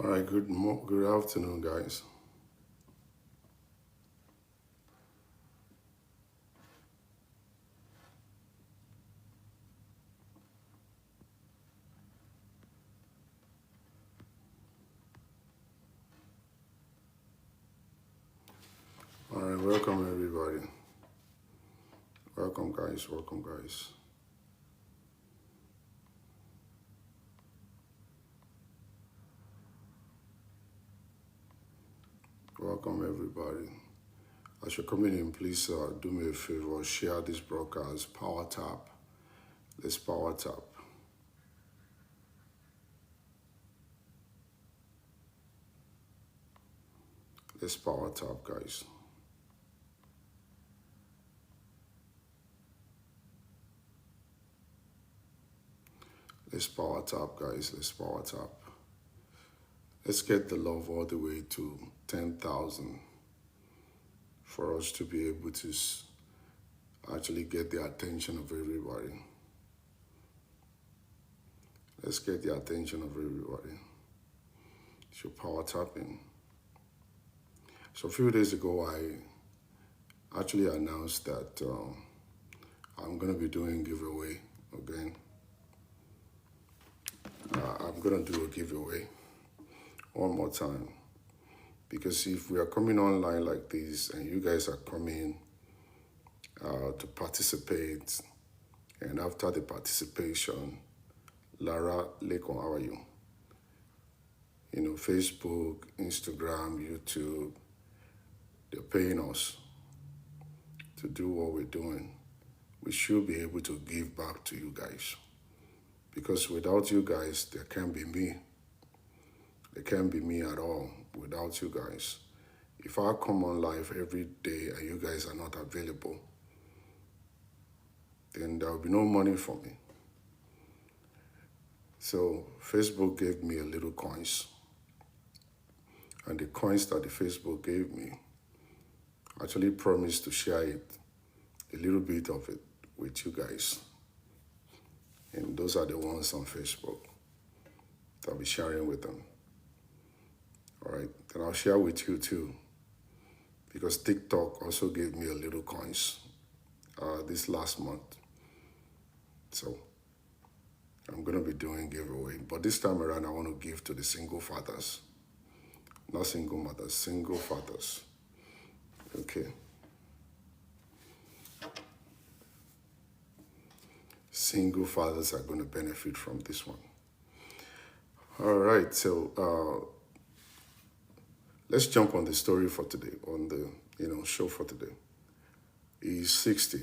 All right, good afternoon, guys. All right, welcome everybody. Welcome, guys. Welcome, guys. Welcome everybody. As you're coming in, please do me a favor, share this broadcast. Power tap. Let's power tap. Let's power tap, guys. Let's power tap, guys. Let's power tap. Let's get the love all the way to 10,000 for us to be able to actually get the attention of everybody. Let's get the attention of everybody. So power tapping. So a few days ago, I actually announced that I'm going to be doing giveaway again. I'm going to do a giveaway one more time. Because if we are coming online like this and you guys are coming to participate, and after the participation, Lara Lekon, how are you? You know, Facebook, Instagram, YouTube, they're paying us to do what we're doing. We should be able to give back to you guys. Because without you guys, there can't be me. There can't be me at all without you guys. If I come on live every day and you guys are not available, then there will be no money for me. So Facebook gave me a little coins. And the coins that the Facebook gave me, I actually promised to share it, a little bit of it, with you guys. And those are the ones on Facebook that I'll be sharing with them. All right, then I'll share with you too, because TikTok also gave me a little coins this last month. So I'm going to be doing giveaway. But this time around, I want to give to the single fathers. Not single mothers, single fathers. Okay. Single fathers are going to benefit from this one. All right, so let's jump on the story for today, on the show for today. He's 60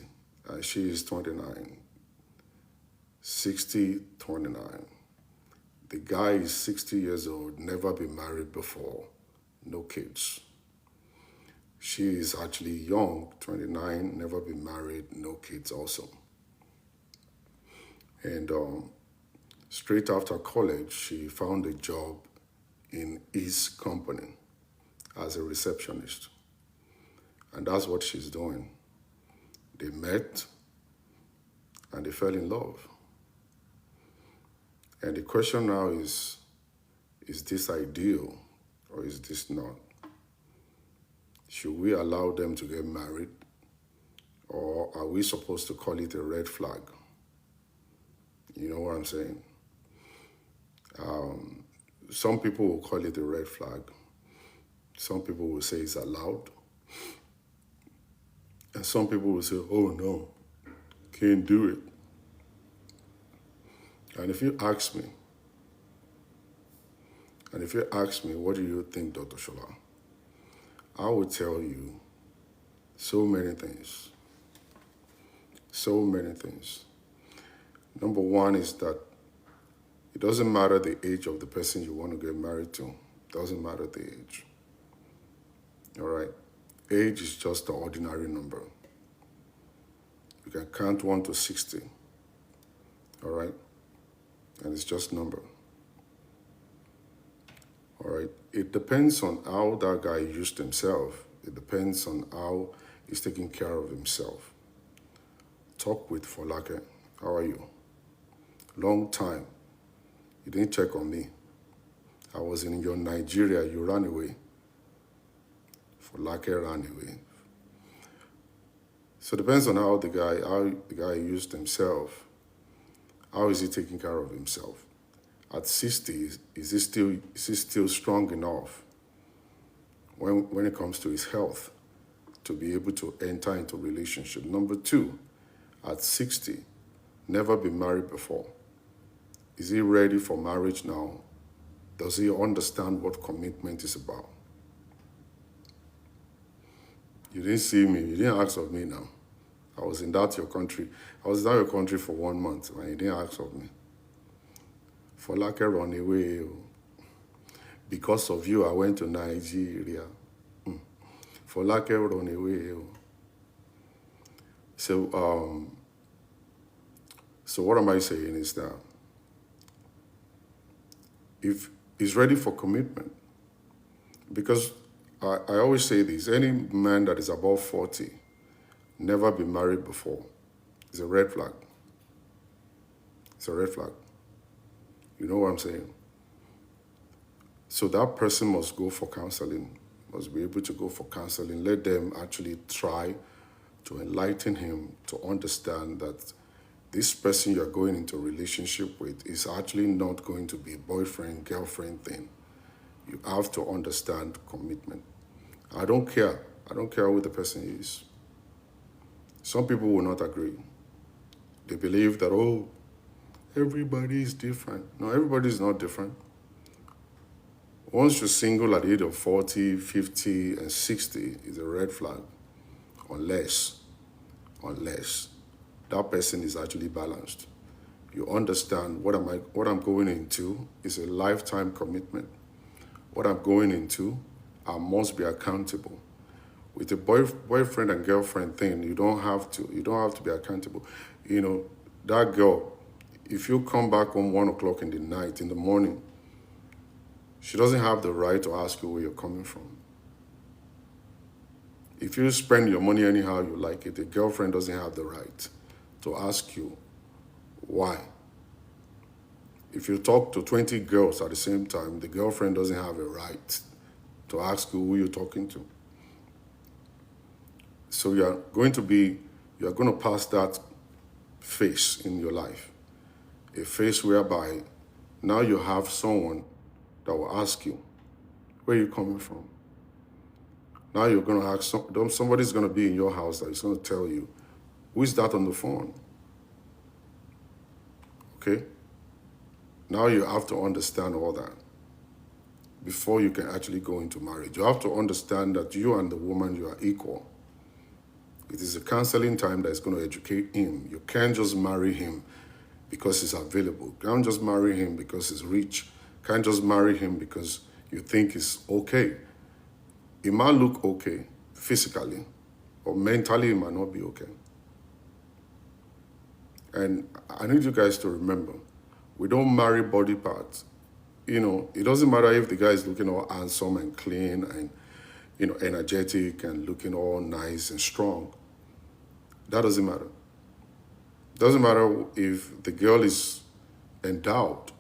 and she is 29. 60, 29. The guy is 60 years old, never been married before, no kids. She is actually young, 29, never been married, no kids also. And straight after college, she found a job in his company as a receptionist. And that's what she's doing. They met and they fell in love. And the question now is this ideal or is this not? Should we allow them to get married, or are we supposed to call it a red flag? You know what I'm saying? Some people will call it a red flag. Some people will say it's allowed. And some people will say, oh no, can't do it. And if you ask me, what do you think, Dr. Shola? I would tell you so many things. So many things. Number one is that it doesn't matter the age of the person you want to get married to. It doesn't matter the age. All right? Age is just an ordinary number. You can count 1 to 60. All right? And it's just number. All right? It depends on how that guy used himself. It depends on how he's taking care of himself. Talk with Folake. How are you? Long time. You didn't check on me. I was in your Nigeria, you ran away. For lack of ran away. So it depends on how the guy used himself. How is he taking care of himself? At 60, is he still strong enough when it comes to his health to be able to enter into a relationship? Number two, at 60, never been married before. Is he ready for marriage now? Does he understand what commitment is about? You didn't see me. You didn't ask of me now. I was in that your country. I was in that your country for 1 month and you didn't ask of me. For lack of run away. Because of you, I went to Nigeria. For lack of run away. So what am I saying is that if he's ready for commitment, because I always say this, any man that is above 40, never been married before, is a red flag. It's a red flag. You know what I'm saying? So that person must go for counseling, must be able to go for counseling. Let them actually try to enlighten him to understand that this person you're going into a relationship with is actually not going to be a boyfriend, girlfriend thing. You have to understand commitment. I don't care who the person is. Some people will not agree. They believe that, oh, everybody is different. No, everybody is not different. Once you're single at the age of 40, 50, and 60, is a red flag. Unless that person is actually balanced. You understand what I'm going into is a lifetime commitment. What I'm going into, I must be accountable. With a boyfriend and girlfriend thing, you don't have to be accountable. You know, that girl, if you come back home 1 o'clock in the morning, she doesn't have the right to ask you where you're coming from. If you spend your money anyhow you like it, the girlfriend doesn't have the right to ask you why. If you talk to 20 girls at the same time, the girlfriend doesn't have a right to ask you who you're talking to. So you're going to pass that phase in your life, a phase whereby now you have someone that will ask you, where are you coming from? Now you're going to ask, somebody's going to be in your house that is going to tell you, who is that on the phone? Okay? Now you have to understand all that before you can actually go into marriage. You have to understand that you and the woman, you are equal. It is a counseling time that is going to educate him. You can't just marry him because he's available. You can't just marry him because he's rich. You can't just marry him because you think he's okay. It might look okay physically, or mentally it might not be okay. And I need you guys to remember, we don't marry body parts. You know, it doesn't matter if the guy is looking all handsome and clean and, you know, energetic and looking all nice and strong. That doesn't matter. It doesn't matter if the girl is endowed,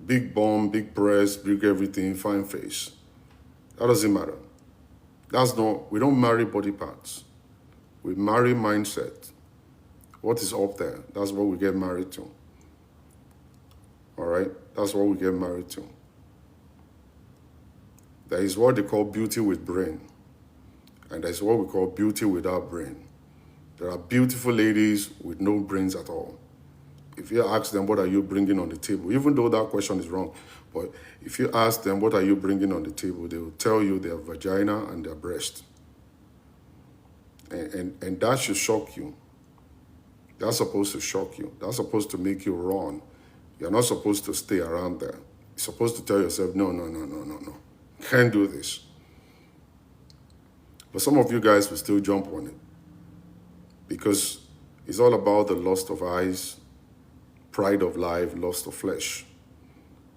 big bum, big breast, big everything, fine face. That doesn't matter. We don't marry body parts. We marry mindset. What is up there? That's what we get married to. All right? That's what we get married to. There is what they call beauty with brain. And there's what we call beauty without brain. There are beautiful ladies with no brains at all. If you ask them, what are you bringing on the table? Even though that question is wrong, but if you ask them, what are you bringing on the table? They will tell you their vagina and their breast. And that should shock you. That's supposed to shock you. That's supposed to make you run. You're not supposed to stay around there. You're supposed to tell yourself, no. Can't do this. But some of you guys will still jump on it because it's all about the lust of eyes, pride of life, lust of flesh.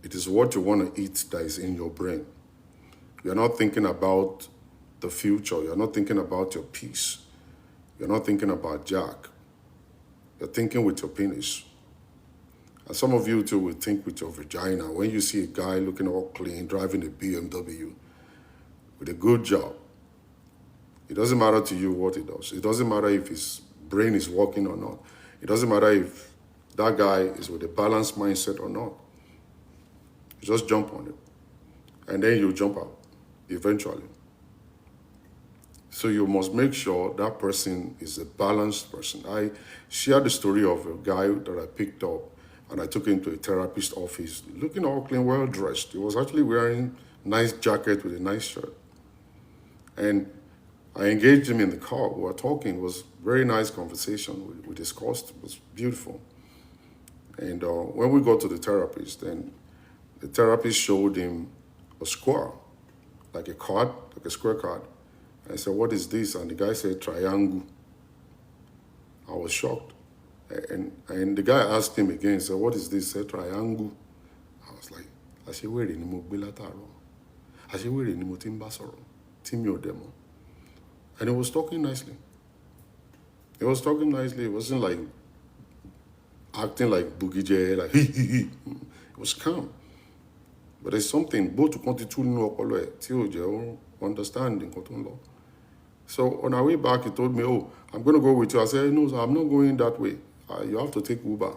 It is what you want to eat that is in your brain. You're not thinking about the future. You're not thinking about your peace. You're not thinking about Jack. You're thinking with your penis. And some of you too will think with your vagina. When you see a guy looking all clean, driving a BMW with a good job, it doesn't matter to you what he does. It doesn't matter if his brain is working or not. It doesn't matter if that guy is with a balanced mindset or not. You just jump on it. And then you jump out eventually. So you must make sure that person is a balanced person. I shared the story of a guy that I picked up and I took him to a therapist's office, looking all clean, well dressed. He was actually wearing a nice jacket with a nice shirt. And I engaged him in the car. We were talking. It was a very nice conversation. We discussed. It was beautiful. And when we got to the therapist, then the therapist showed him a square, like a card, like a square card. I said, what is this? And the guy said, triangle. I was shocked. And the guy asked him again, said, what is this? He said, triangle. I was like, I said, where in the bilateral? I said, where in the timbasoro? Timio demo. And he was talking nicely. He was talking nicely. It wasn't like acting like Boogie J, like hee hee hee. It was calm. But there's something, both to continue to understanding. So on our way back, he told me, oh, I'm going to go with you. I said, no, sir, I'm not going that way. You have to take Uber.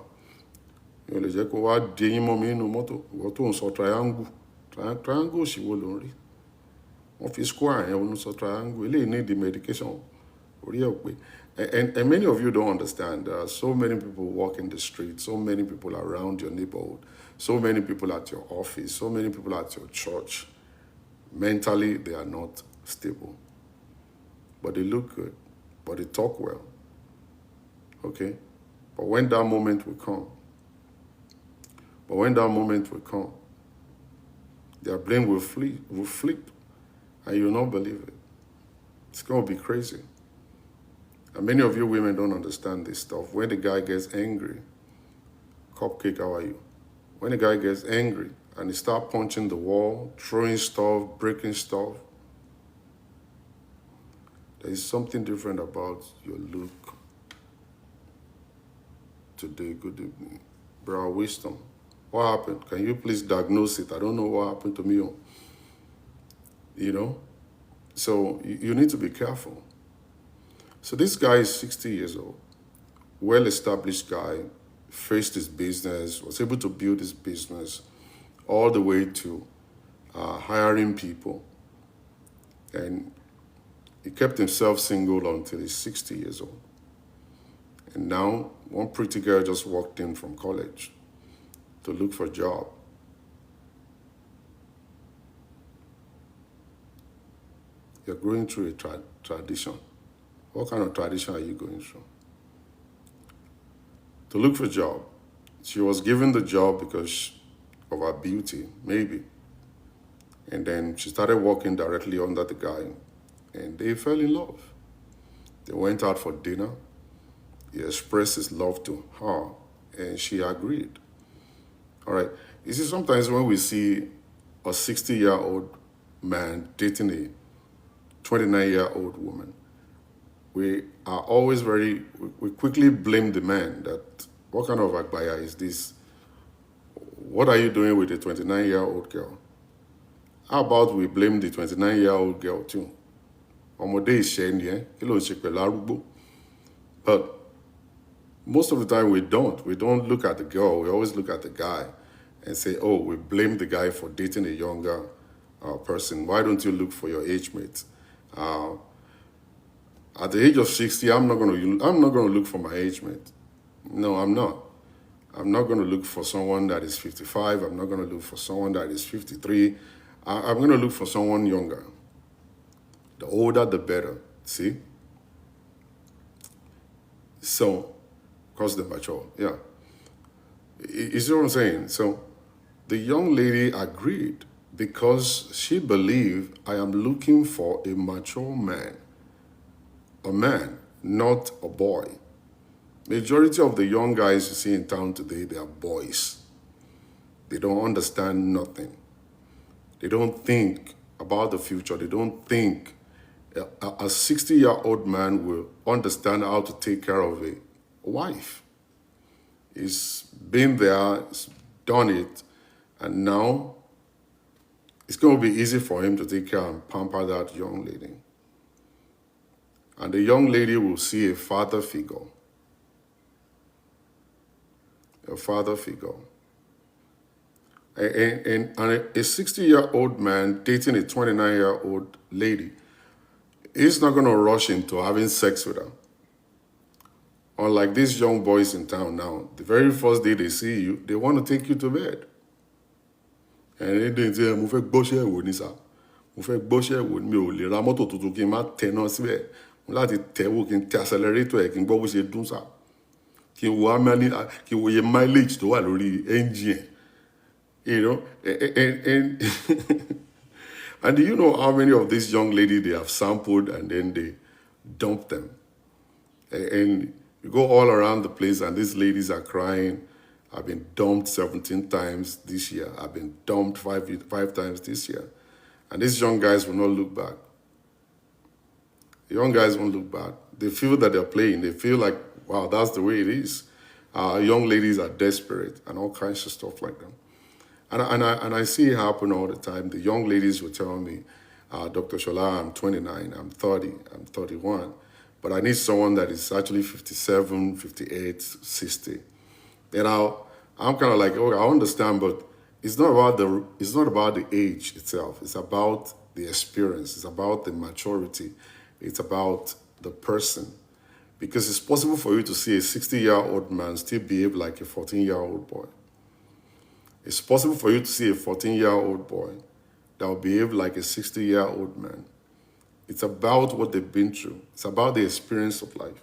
You know, just go out, triangle. Triangle, she will only. Of his square, I will not triangle. You need the medication. And many of you don't understand. There are so many people walking the street, so many people around your neighborhood, so many people at your office, so many people at your church. Mentally, they are not stable. But they look good, but they talk well. Okay? But when that moment will come, their brain will flip, and you'll not believe it. It's going to be crazy. And many of you women don't understand this stuff. When the guy gets angry, cupcake, how are you? When the guy gets angry and he starts punching the wall, throwing stuff, breaking stuff, there is something different about your look today. Good evening. Brow Wisdom. What happened? Can you please diagnose it? I don't know what happened to me. You know? So you need to be careful. So this guy is 60 years old, well-established guy, faced his business, was able to build his business all the way to hiring people. And he kept himself single until he's 60 years old. And now one pretty girl just walked in from college to look for a job. You're going through a tradition. What kind of tradition are you going through? To look for a job. She was given the job because of her beauty, maybe. And then she started working directly under the guy, and they fell in love. They went out for dinner. He expressed his love to her, and she agreed. All right. You see, sometimes when we see a 60-year-old man dating a 29-year-old woman, we are always we quickly blame the man that, what kind of agbaya is this? What are you doing with a 29-year-old girl? How about we blame the 29-year-old girl too? But most of the time we don't. We don't look at the girl. We always look at the guy and say, oh, we blame the guy for dating a younger person. Why don't you look for your age mate? At the age of 60, I'm not going to look for my age mate. No, I'm not. I'm not going to look for someone that is 55. I'm not going to look for someone that is 53. I'm going to look for someone younger. The older, the better. See? So, because they're mature. Yeah. You see what I'm saying? So, the young lady agreed because she believed, I am looking for a mature man. A man, not a boy. Majority of the young guys you see in town today, they are boys. They don't understand nothing. They don't think about the future. They don't think a 60-year-old man will understand how to take care of a wife. He's been there, he's done it, and now it's going to be easy for him to take care and pamper that young lady. And the young lady will see a father figure. A father figure. And a 60-year-old man dating a 29-year-old lady, he's not going to rush into having sex with her. Unlike these young boys in town now, the very first day they see you, they want to take you to bed. And they say, mo fẹ́ gbọ́ṣẹ́ wo ni sá. Mo fẹ́ gbọ́ṣẹ́ wo ni mi ò lè ra mọ́tò tuntun kí n má tẹná síbẹ̀. Mo láti tẹ̀wó kí n tẹ accelerator ẹ̀ kí n gbọ́ bó ṣe dún sá. Kí n wo iye mileage tó wà lórí engine. You know, and and do you know how many of these young ladies they have sampled and then they dump them? And you go all around the place and these ladies are crying. I've been dumped 17 times this year. I've been dumped five times this year. And these young guys will not look back. The young guys won't look back. They feel that they're playing. They feel like, wow, that's the way it is. Young ladies are desperate and all kinds of stuff like that. And I see it happen all the time. The young ladies will tell me, Dr. Shola, I'm 29, I'm 30, I'm 31, but I need someone that is actually 57, 58, 60. And I'm kind of like, okay, I understand, but it's not about the age itself. It's about the experience. It's about the maturity. It's about the person. Because it's possible for you to see a 60-year-old man still behave like a 14-year-old boy. It's possible for you to see a 14-year-old boy that will behave like a 60-year-old man. It's about what they've been through. It's about the experience of life,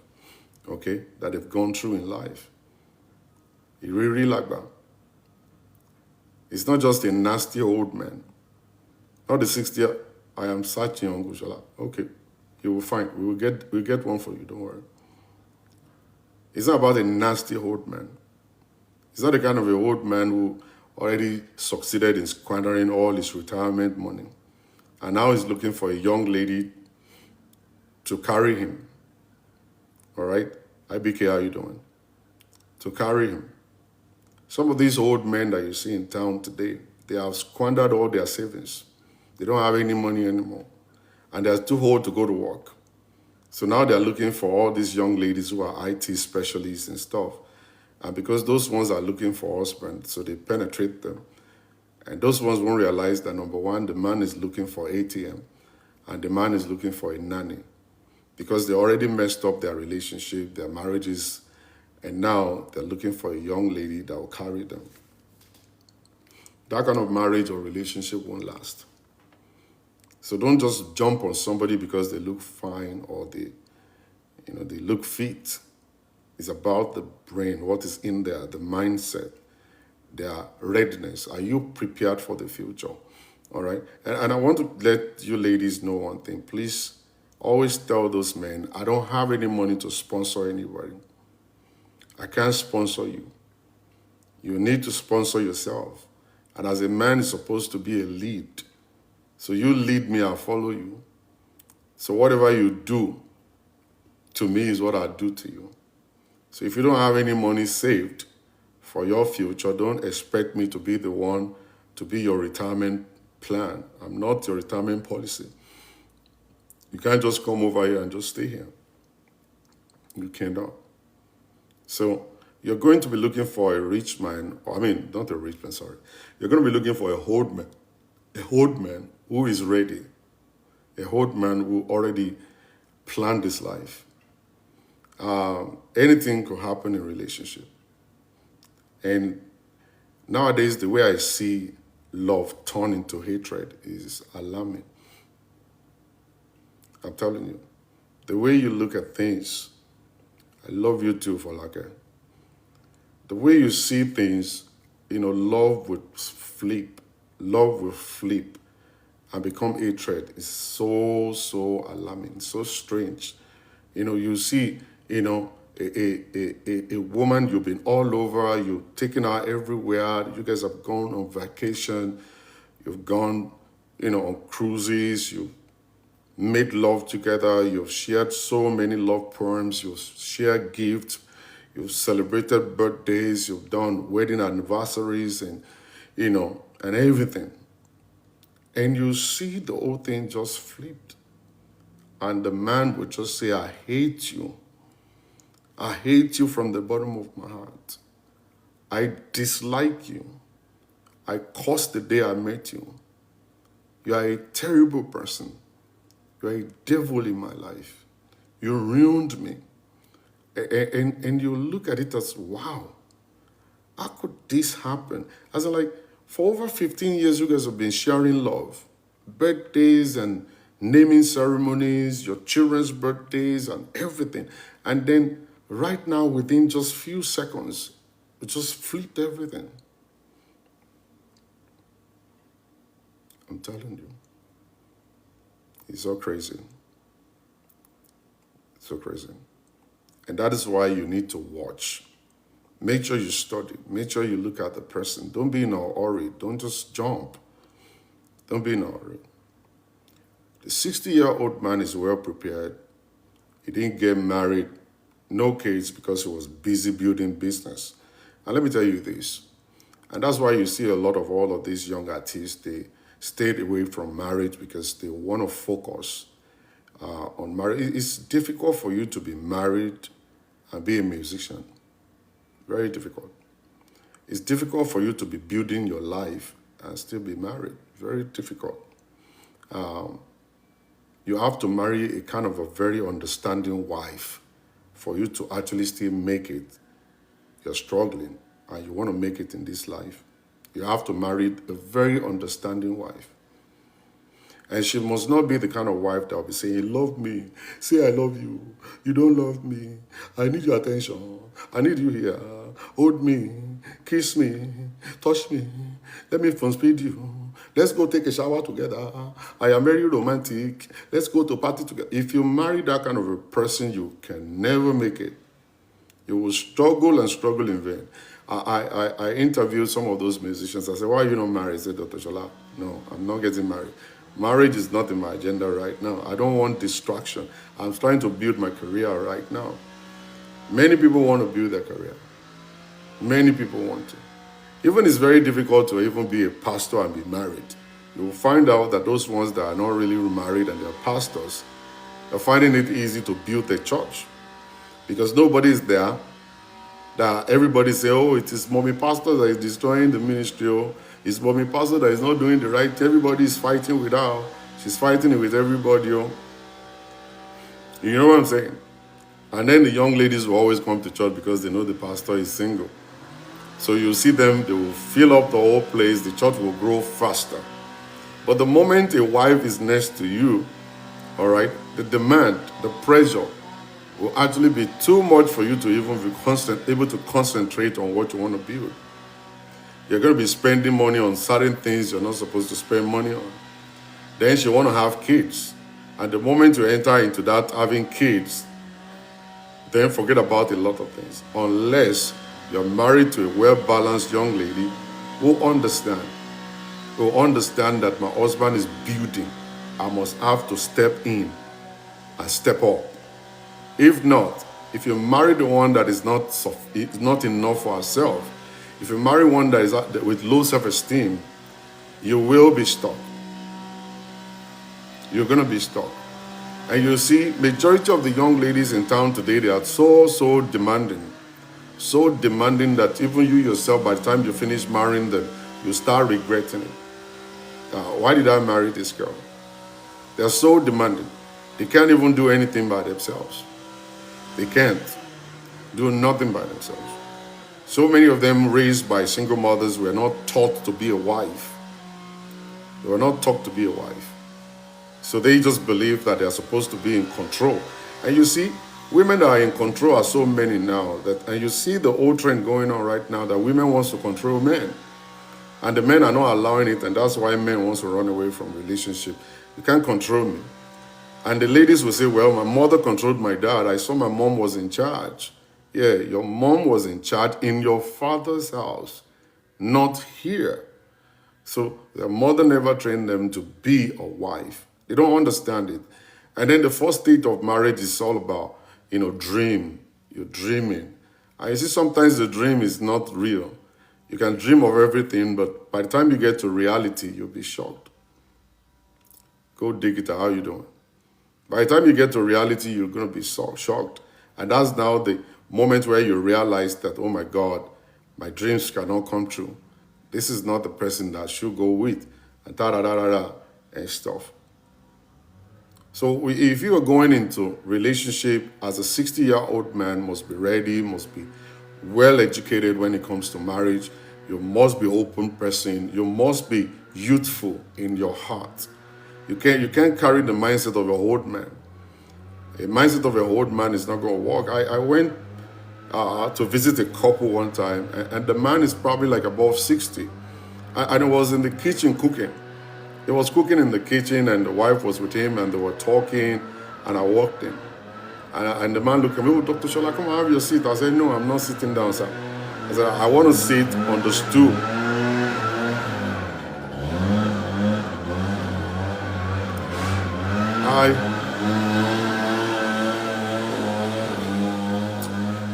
okay, that they've gone through in life. You really like that. It's not just a nasty old man. Not the 60-year, I am such young, Shola. Okay, you will find, we'll get one for you, don't worry. It's not about a nasty old man. It's not the kind of an old man who already succeeded in squandering all his retirement money. And now he's looking for a young lady to carry him. All right? IBK, how you doing? To carry him. Some of these old men that you see in town today, they have squandered all their savings. They don't have any money anymore. And they're too old to go to work. So now they're looking for all these young ladies who are IT specialists and stuff. And because those ones are looking for husbands, so they penetrate them. And those ones won't realize that, number one, the man is looking for ATM, and the man is looking for a nanny. Because they already messed up their relationship, their marriages, and now they're looking for a young lady that will carry them. That kind of marriage or relationship won't last. So don't just jump on somebody because they look fine or they look fit. It's about the brain, what is in there, the mindset, their readiness. Are you prepared for the future? All right? And I want to let you ladies know one thing. Please always tell those men, I don't have any money to sponsor anybody. I can't sponsor you. You need to sponsor yourself. And as a man, it's supposed to be a lead. So you lead me, I'll follow you. So whatever you do to me is what I do to you. So if you don't have any money saved for your future, don't expect me to be the one to be your retirement plan. I'm not your retirement policy. You can't just come over here and just stay here. You cannot. So you're going to be looking for a rich man, not a rich man, sorry. You're going to be looking for a old man who is ready, a old man who already planned his life. Anything could happen in a relationship. And nowadays, the way I see love turn into hatred is alarming. I'm telling you. The way you look at things, I love you too, Folake. The way you see things, love would flip. Love will flip and become hatred. It's so alarming, so strange. You see, a woman, you've been all over, you've taken her everywhere, you guys have gone on vacation, you've gone, on cruises, you've made love together, you've shared so many love poems, you've shared gifts, You've celebrated birthdays, you've done wedding anniversaries and, and everything. And you see the whole thing just flipped. And the man would just say, I hate you. I hate you from the bottom of my heart. I dislike you. I cursed the day I met you. You are a terrible person. You are a devil in my life. You ruined me. And you look at it as, wow, how could this happen? As in, like, for over 15 years, you guys have been sharing love. Birthdays and naming ceremonies, your children's birthdays and everything. And then right now, within just few seconds, it just flipped everything. I'm telling you. It's so crazy. It's so crazy. And that is why you need to watch. Make sure you study. Make sure you look at the person. Don't be in a hurry. Don't just jump. Don't be in a hurry. The 60-year-old man is well prepared. He didn't get married, no kids, because he was busy building business. And let me tell you this. And that's why you see a lot of all of these young artists, they stayed away from marriage because they want to focus on marriage. It's difficult for you to be married and be a musician. Very difficult. It's difficult for you to be building your life and still be married. Very difficult. You have to marry a kind of a very understanding wife for you to actually still make it. You're struggling and you want to make it in this life. You have to marry a very understanding wife. And she must not be the kind of wife that will be saying, love me, say I love you, you don't love me, I need your attention, I need you here, hold me, kiss me, touch me, let me phone speed you, let's go take a shower together, I am very romantic, let's go to party together. If you marry that kind of a person, you can never make it. You will struggle and struggle in vain. I interviewed some of those musicians. I said, why are you not married? I said, Dr. Shola, no, I'm not getting married. Marriage is not in my agenda right now. I don't want distraction. I'm trying to build my career right now. Many people want to build their career. Many people want to. Even it's very difficult to even be a pastor and be married. You will find out that those ones that are not really married and they're pastors, they're finding it easy to build a church. Because nobody is there. That everybody say, oh, it is mommy pastor that is destroying the ministry. Oh, it's mommy pastor that is not doing the right. Everybody is fighting with her. She's fighting with everybody. Oh. You know what I'm saying? And then the young ladies will always come to church because they know the pastor is single. So you see them, they will fill up the whole place. The church will grow faster. But the moment a wife is next to you, all right, the demand, the pressure, will actually be too much for you to even be able to concentrate on what you want to build. You're going to be spending money on certain things you're not supposed to spend money on. Then she want to have kids. And the moment you enter into that having kids, then forget about a lot of things. Unless you're married to a well-balanced young lady who understand that my husband is building. I must have to step in and step up. If not, if you marry the one that is not enough for herself, if you marry one that is with low self-esteem, you will be stuck. You're going to be stuck. And you see, majority of the young ladies in town today, they are so demanding. So demanding that even you yourself, by the time you finish marrying them, you start regretting it. Why did I marry this girl? They're so demanding. They can't even do anything by themselves. They can't do nothing by themselves. So many of them raised by single mothers were not taught to be a wife. They were not taught to be a wife. So they just believe that they are supposed to be in control. And you see, women that are in control are so many now. And you see the old trend going on right now that women want to control men. And the men are not allowing it, and that's why men want to run away from relationship. You can't control me. And the ladies will say, well, my mother controlled my dad. I saw my mom was in charge. Yeah, your mom was in charge in your father's house, not here. So their mother never trained them to be a wife. They don't understand it. And then the first stage of marriage is all about, dream. You're dreaming. And you see, sometimes the dream is not real. You can dream of everything, but by the time you get to reality, you'll be shocked. Go dig it out. How you doing? By the time you get to reality, you're going to be so shocked. And that's now the moment where you realize that, oh my God, my dreams cannot come true. This is not the person that I should go with, and da-da-da-da-da, and stuff. So if you are going into relationship as a 60-year-old man, must be ready, must be well educated when it comes to marriage. You must be open person. You must be youthful in your heart. You can't carry the mindset of a old man. A mindset of a old man is not going to work. I went to visit a couple one time, and the man is probably like above 60. And he was in the kitchen cooking. He was cooking in the kitchen, and the wife was with him, and they were talking, and I walked in. And the man looked at me, oh, Dr. Shola, come and have your seat. I said, no, I'm not sitting down, sir. I said, I want to sit on the stool.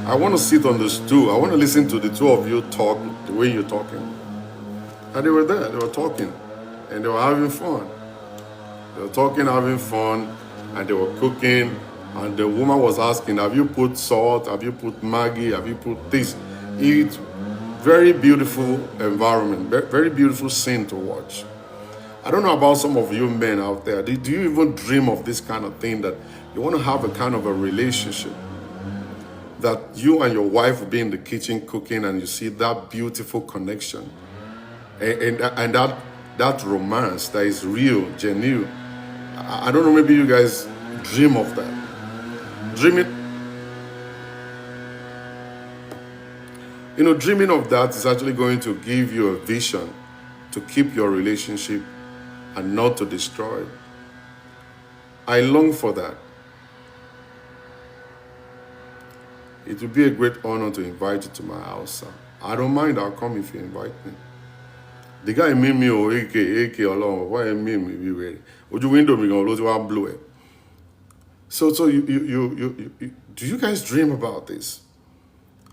I want to sit on the stool. I want to listen to the two of you talk the way you're talking. And they were there. They were talking. And they were having fun. They were talking, having fun. And they were cooking. And the woman was asking, have you put salt? Have you put Maggi? Have you put this? It's very beautiful environment. Very beautiful scene to watch. I don't know about some of you men out there. Do you even dream of this kind of thing, that you want to have a kind of a relationship? That you and your wife will be in the kitchen cooking, and you see that beautiful connection. And that romance that is real, genuine. I don't know, maybe you guys dream of that. Dreaming of that is actually going to give you a vision to keep your relationship and not to destroy it. I long for that. It would be a great honor to invite you to my house, sir. I don't mind, I'll come if you invite me. The guy made me AK along. Why made me be ready? Would you window me gonna lose one blue it? So you do you guys dream about this?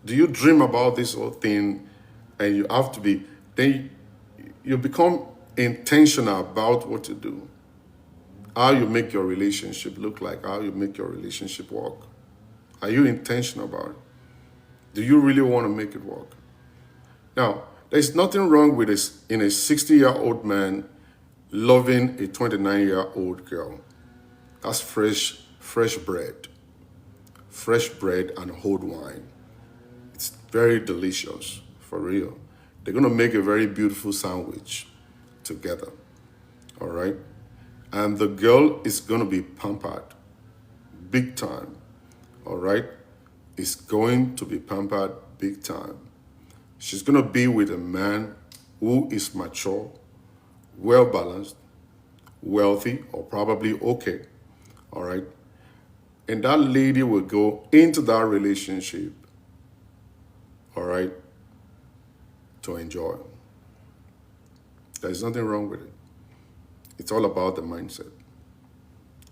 Do you dream about this whole thing? And you have to be, then you become intentional about what you do. How you make your relationship look like, how you make your relationship work. Are you intentional about it? Do you really want to make it work? Now, there's nothing wrong with this in a 60-year-old man loving a 29-year-old girl. That's fresh bread. Fresh bread and old wine. It's very delicious, for real. They're going to make a very beautiful sandwich together, all right? And the girl is going to be pampered, big time, all right? Is going to be pampered big time. She's going to be with a man who is mature, well-balanced, wealthy, or probably okay, all right? And that lady will go into that relationship, all right, to enjoy. There's nothing wrong with it. It's all about the mindset.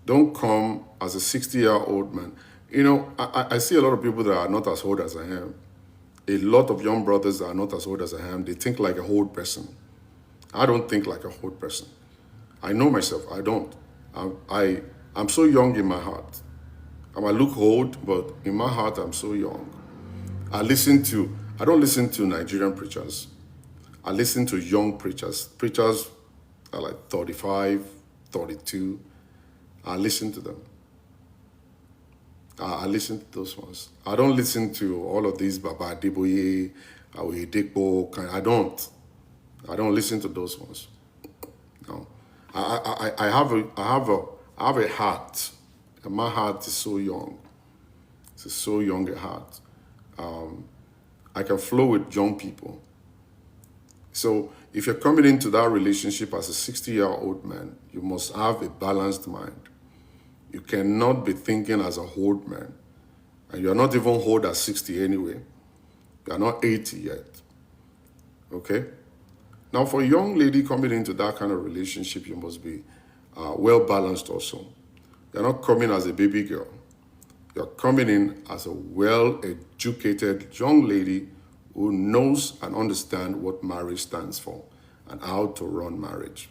Don't come as a 60-year-old man. I see a lot of people that are not as old as I am. A lot of young brothers that are not as old as I am. They think like a old person. I don't think like a old person. I know myself. I don't. I'm so young in my heart. I might look old, but in my heart, I'm so young. I don't listen to Nigerian preachers. I listen to young preachers. Preachers are like 35, 32. I listen to them. I listen to those ones. I don't listen to all of these Baba Deboye, Dikbo. I don't listen to those ones. No. I have a heart, and my heart is so young. It's so young a heart. I can flow with young people. So if you're coming into that relationship as a 60-year-old man, you must have a balanced mind. You cannot be thinking as a old man. And you're not even old at 60 anyway. You're not 80 yet. Okay? Now, for a young lady coming into that kind of relationship, you must be well-balanced also. You're not coming as a baby girl. You're coming in as a well-educated young lady who knows and understands what marriage stands for and how to run marriage.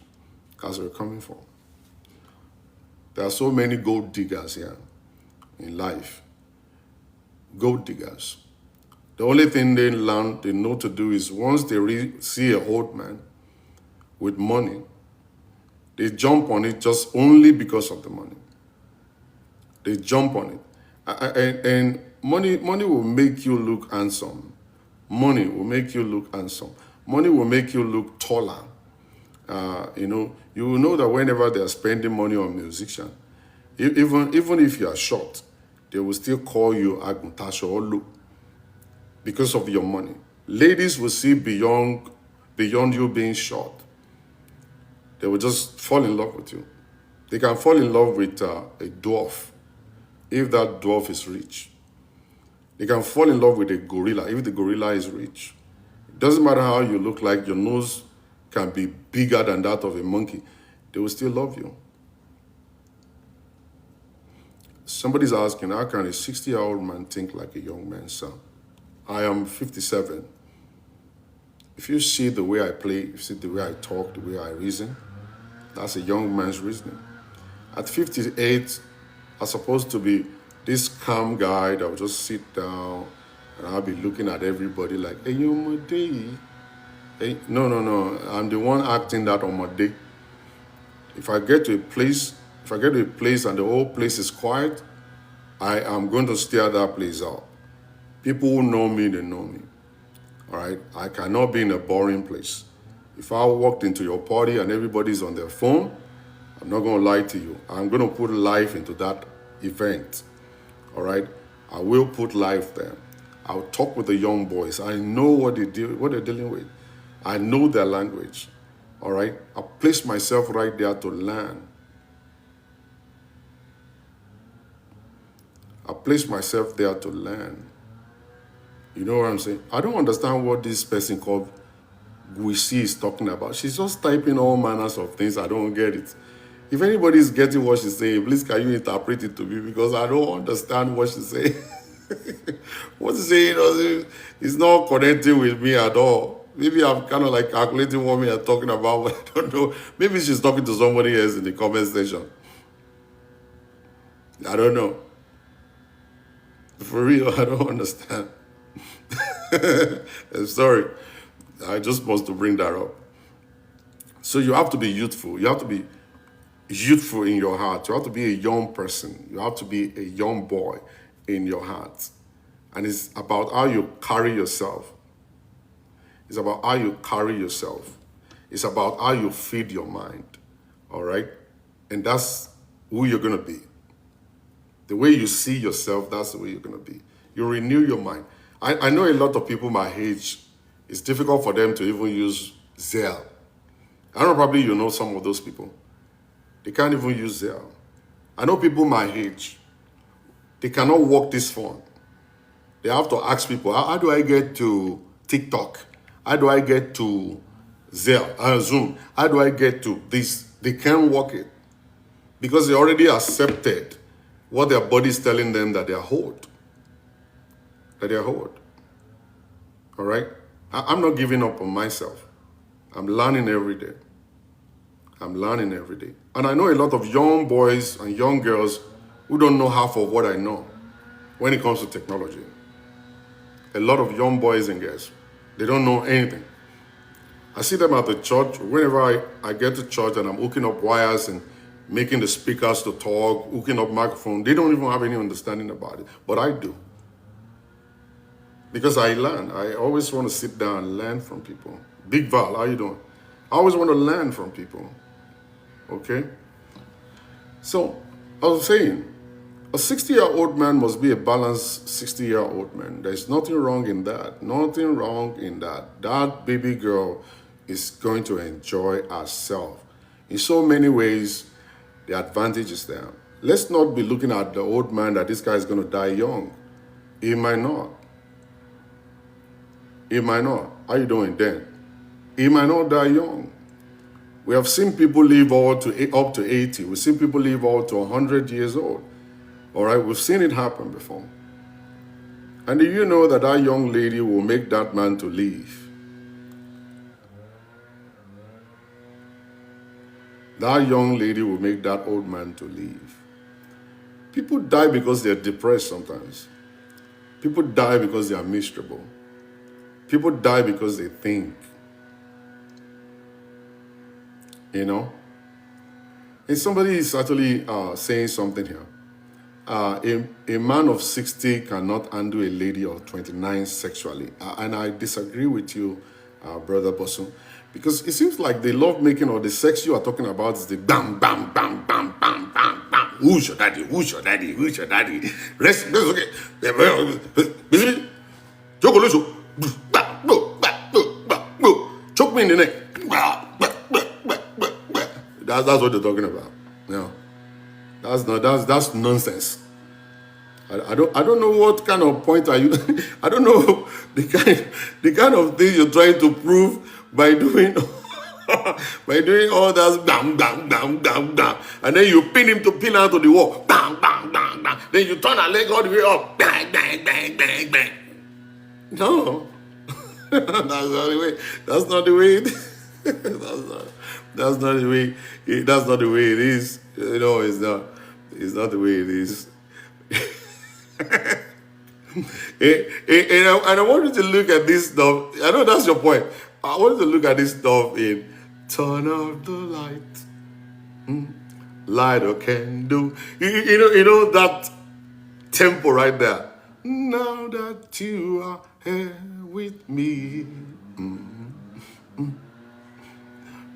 That's what you're coming for. There are so many gold diggers here in life. Gold diggers. The only thing they know to do is once they see an old man with money, they jump on it just only because of the money. They jump on it. And money will make you look handsome. Money will make you look handsome. Money will make you look taller. You will know that whenever they are spending money on musician, even if you are short, they will still call you Aguntasho or Lu because of your money. Ladies will see beyond you being short. They will just fall in love with you. They can fall in love with a dwarf if that dwarf is rich. They can fall in love with a gorilla if the gorilla is rich. It doesn't matter how you look like, your nose can be bigger than that of a monkey. They will still love you. Somebody's asking, how can a 60-year-old man think like a young man, sir? I am 57. If you see the way I play, if you see the way I talk, the way I reason, that's a young man's reasoning. At 58, I'm supposed to be this calm guy that will just sit down and I'll be looking at everybody like, hey, you my day. Hey, no. I'm the one acting that on my day. If I get to a place and the whole place is quiet, I am going to stare that place out. People who know me, they know me. All right? I cannot be in a boring place. If I walked into your party and everybody's on their phone, I'm not going to lie to you. I'm going to put life into that event. All right? I will put life there. I'll talk with the young boys. I know what they're dealing with. I know their language. All right? I place myself right there to learn. I place myself there to learn. You know what I'm saying? I don't understand what this person called Guisi is talking about. She's just typing all manners of things. I don't get it. If anybody is getting what she's saying, please can you interpret it to me, because I don't understand what she's saying. What she's saying is not connecting with me at all. Maybe I'm kind of like calculating what we are talking about, but I don't know. Maybe she's talking to somebody else in the comment section. I don't know. For real, I don't understand. Sorry. I just want to bring that up. So you have to be youthful. You have to be youthful in your heart. You have to be a young person. You have to be a young boy in your heart. And it's about how you carry yourself. It's about how you carry yourself. It's about how you feed your mind. All right? And that's who you're going to be. The way you see yourself, that's the way you're going to be. You renew your mind. I know a lot of people my age, it's difficult for them to even use Zelle. I know probably you know some of those people. They can't even use Zelle. I know people my age, they cannot work this phone. They have to ask people, how do I get to TikTok? How do I get to Zoom? How do I get to this? They can't work it because they already accepted what their body is telling them that they are old. That they are old. All right? I'm not giving up on myself. I'm learning every day. I'm learning every day. And I know a lot of young boys and young girls who don't know half of what I know when it comes to technology. A lot of young boys and girls, they don't know anything. I see them at the church. Whenever I get to church and I'm hooking up wires and making the speakers to talk, hooking up microphone, they don't even have any understanding about it. But I do. Because I learn. I always want to sit down and learn from people. Big Val, how you doing? I always want to learn from people. Okay? So, I was saying, a 60-year-old man must be a balanced 60-year-old man. There's nothing wrong in that. Nothing wrong in that. That baby girl is going to enjoy herself. In so many ways, the advantage is there. Let's not be looking at the old man that this guy is going to die young. He might not. He might not. How you doing then? He might not die young. We have seen people live up to 80. We've seen people live all to 100 years old. All right, we've seen it happen before. And do you know that that young lady will make that man to leave? That young lady will make that old man to leave. People die because they're depressed sometimes. People die because they are miserable. People die because they think. You know? And somebody is actually saying something here. A man of 60 cannot handle a lady of 29 sexually. And I disagree with you, Brother Bosun. Because it seems like the love making or the sex you are talking about is the bam, bam, bam, bam, bam, bam, bam. Who's your daddy? Who's your daddy? Who's your daddy? Rest, okay. Choke me in the neck. That's what they're talking about. No. That's nonsense. I don't know what kind of point are you I don't know the kind of thing you're trying to prove by doing by doing all that bam bam bam bam bam, and then you pin him to pin out to the wall, bang bang bang bang, then you turn a leg all the way up, bang bang bang bang bang. No. That's not the way. That's not the way that's not the way that's not the way it is. You know, it's not the way it is. And I want you to look at this stuff. I know that's your point. I want you to look at this stuff in turn off the light. Light a candle. You know that tempo right there. Now that you are here with me.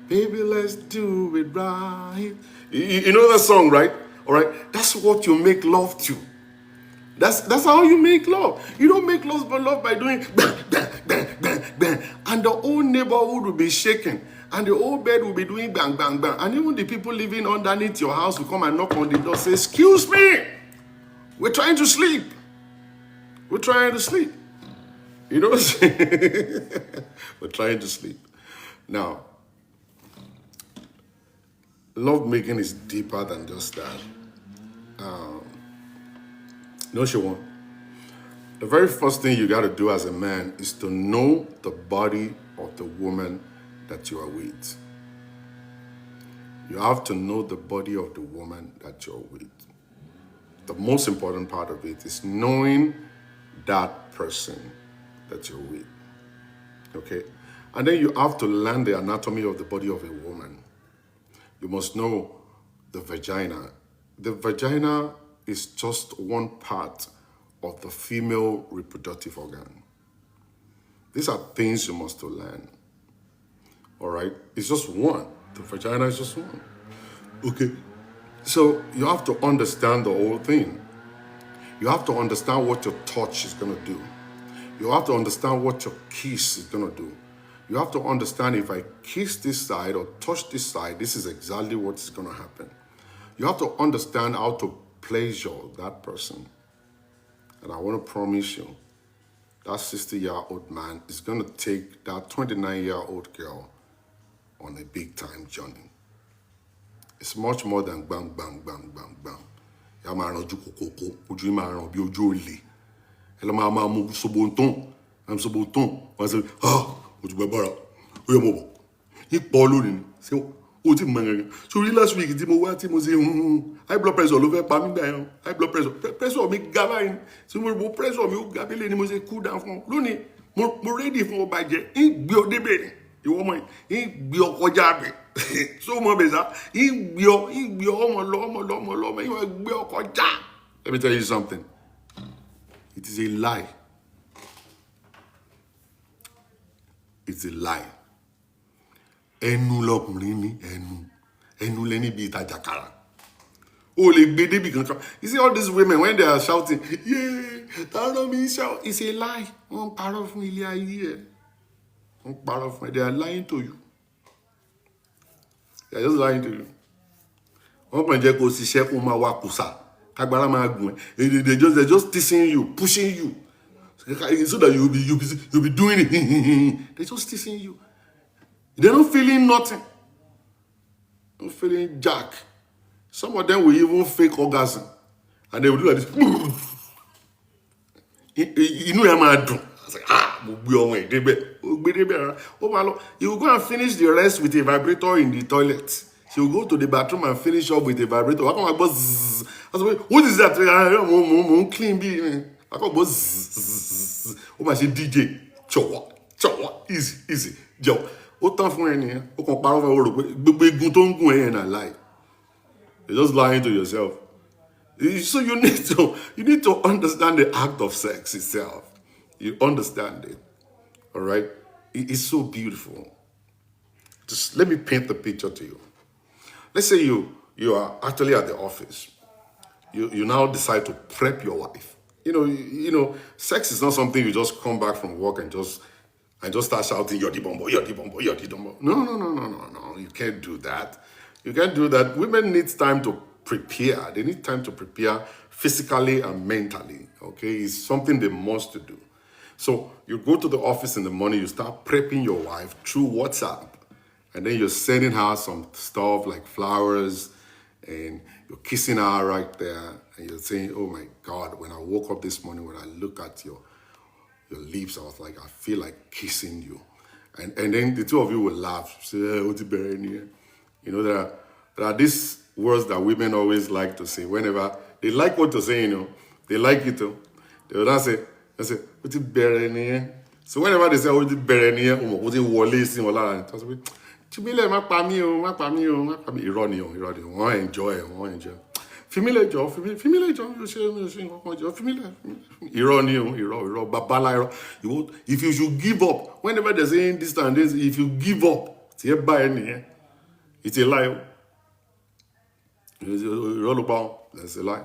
Baby, let's do it right. You know that song, right? All right. That's what you make love to. That's how you make love. You don't make love by doing bang, bang, bang, bang, bang. And the whole neighborhood will be shaking. And the whole bed will be doing bang, bang, bang. And even the people living underneath your house will come and knock on the door, say, excuse me, we're trying to sleep. We're trying to sleep. You know what I'm saying? We're trying to sleep. Now, love making is deeper than just that. No, Shola. The very first thing you got to do as a man is to know the body of the woman that you are with. You have to know the body of the woman that you're with. The most important part of it is knowing that person that you're with. Okay? And then you have to learn the anatomy of the body of a woman. You must know the vagina. The vagina is just one part of the female reproductive organ. These are things you must learn. All right? It's just one. The vagina is just one. Okay? So you have to understand the whole thing. You have to understand what your touch is going to do. You have to understand what your kiss is going to do. You have to understand if I kiss this side or touch this side, this is exactly what is going to happen. You have to understand how to pleasure that person. And I want to promise you, that 60-year-old man is going to take that 29-year-old girl on a big-time journey. It's much more than bang, bang, bang, bang, bang. Ya ma ran ojú kokoko, ojú ma ran bí ojú olè. Ẹ lọ máa mú sobonton, am sobonton. Wọ́n say, ojú bàbára, ó yẹ mo bọ̀. Ipo lónìí ni. Ṣé o ti mọ̀ gangan? So last week tí mo wá tí mo ṣe high blood pressure ló fẹ́ pa mí gbà yẹn. High blood pressure mi ga báyìí. So mo pressure mi ó ga bí lè ni mo ṣe cool down fún ọ. Lónìí mo ready fún ọ bàjẹ́. Ń gbé ọ débẹ̀. Ìwọ ọmọ yìí, ń gbé ọ kọjá bẹ̀. So mo be sa, ń gbé ọ ọmọ lọ, ìwọ gbé ọ kọjá. Let me tell you something. It is a lie. It's a lie. Ẹnu lọkùnrin ni, ẹnu lẹni bí ìtajà-kara. O lè gbé débi kankan. You see all these women when they are shouting, yeah, tell me shout. It's a lie. Wọ́n parọ́ fún ilé ayé ẹ̀. Wọ́n parọ́ fún ẹ. They are lying to you. They are just lying to you. Wọ́n kàn jẹ́ kó ṣiṣẹ́ kó máa wá kùsà. Kagbara máa gùn ẹ́. They're just teasing you, pushing you. So that you'll be doing it. They're just teasing you. They're not feeling nothing. Not feeling jack. Some of them will even fake orgasm. And they would do like this. You know, I was like, you will go and finish the rest with a vibrator in the toilet. She will go to the bathroom and finish up with a vibrator. I was like, what is that? Clean be. I come buzz. Oh my, DJ. Chowa. Easy. Joe. What time for any? O can power over. Big don't go in and lie. You're just lying to yourself. So you need to understand the act of sex itself. You understand it. All right? It's so beautiful. Just let me paint the picture to you. Let's say you are actually at the office. You now decide to prep your wife. You know, sex is not something you just come back from work and just start shouting, "You're the bombo, you're the bombo, you're the bombo." No. You can't do that. You can't do that. Women need time to prepare. They need time to prepare physically and mentally. Okay, it's something they must do. So you go to the office in the morning, you start prepping your wife through WhatsApp, and then you're sending her some stuff like flowers, and you're kissing her right there, and you're saying, "Oh my God, when I woke up this morning, when I look at your lips, I was like, I feel like kissing you." And then the two of you will laugh. Say, "Hey, what's it bearing here?" You know, there are these words that women always like to say whenever they like what to say, you know, they like it too. They will not say, what's it bearing here? So whenever they say, what's it bearing here? What's it wọlé all that? I say, Chimile, ma pa mi o. Ironi. Wọ́n enjoy. Fimile jo, you say, Fimile. Ironi, babala. If you should give up, whenever they're saying this and this, if you give up, it's a lie. That's a lie.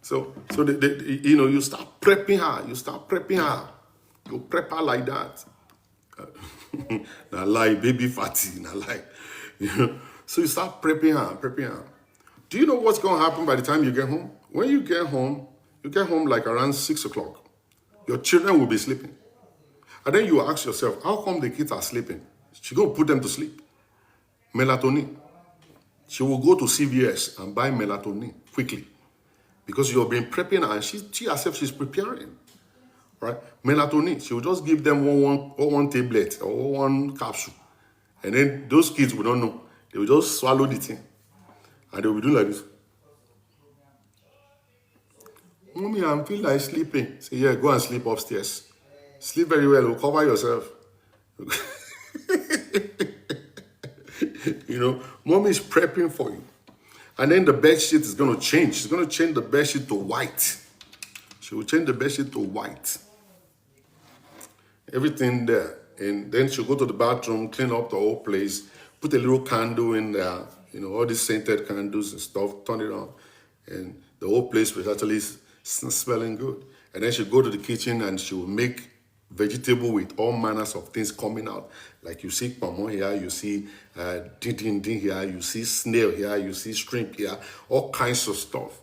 So you start prepping her. You prep her like that. Now lie, baby fatty, now lie. So you start prepping her. Do you know what's going to happen by the time you get home? When you get home like around 6 o'clock. Your children will be sleeping. And then you ask yourself, how come the kids are sleeping? She's going to put them to sleep. Melatonin. She will go to CVS and buy melatonin quickly because you've been prepping her and she herself, she's preparing, right? Melatonin, she will just give them one tablet or one capsule. And then those kids will not know. They will just swallow the thing. And they will be doing like this. Mommy, I feel like sleeping. Say, yeah, go and sleep upstairs. Sleep very well. Cover yourself. Mommy is prepping for you. And then the bed sheet is going to change. She's going to change the bed sheet to white. She will change the bed sheet to white. Everything there. And then she'll go to the bathroom, clean up the whole place, put a little candle in there, all these scented candles and stuff, turn it on. And the whole place was actually smelling good. And then she'll go to the kitchen and she will make vegetable with all manners of things coming out. Like you see pomo here, you see din here, you see snail here, you see shrimp here, all kinds of stuff.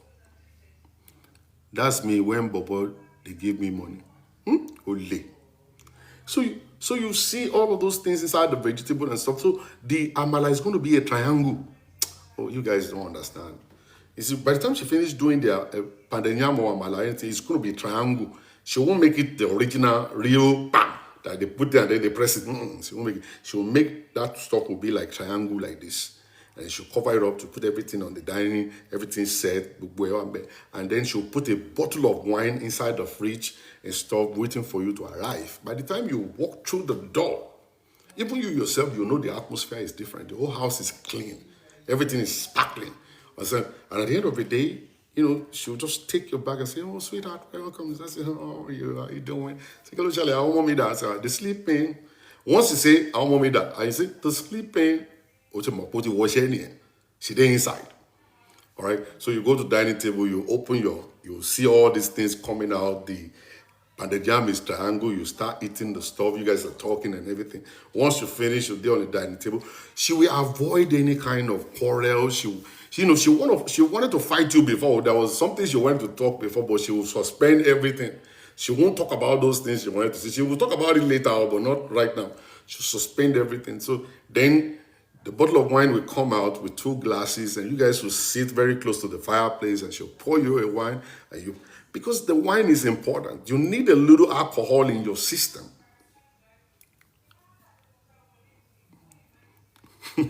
That's me when Bobo, they give me money. Ole. So you see all of those things inside the vegetable and stuff. So the amala is going to be a triangle. Oh, you guys don't understand. You see, by the time she finished doing the pandanyamo amala, it's going to be a triangle. She won't make it the original, real, bam, that they put there and then they press it. She won't make it. She will make that stuff will be like triangle like this. And she'll cover it up to put everything on the dining, everything set, and then she'll put a bottle of wine inside the fridge and stuff waiting for you to arrive. By the time you walk through the door, even you yourself, you know the atmosphere is different. The whole house is clean. Everything is sparkling. And at the end of the day, she'll just take your bag and say, "Oh, sweetheart, welcome." I say, "Oh, how are you doing?" Say, "Hello, Charlie, I want me that." I say, "The sleeping." Once you say, "I want me that," I say, "The sleeping." She there inside. All right. So you go to the dining table, you open you see all these things coming out. And the jam is triangle. You start eating the stuff. You guys are talking and everything. Once you finish, you're there on the dining table. She will avoid any kind of quarrel. She wanted to fight you before. There was something she wanted to talk before, but she will suspend everything. She won't talk about those things she wanted to say. She will talk about it later, but not right now. She'll suspend everything. So then The bottle of wine will come out with 2 glasses, and you guys will sit very close to the fireplace, and she'll pour you a wine, and because the wine is important. You need a little alcohol in your system. So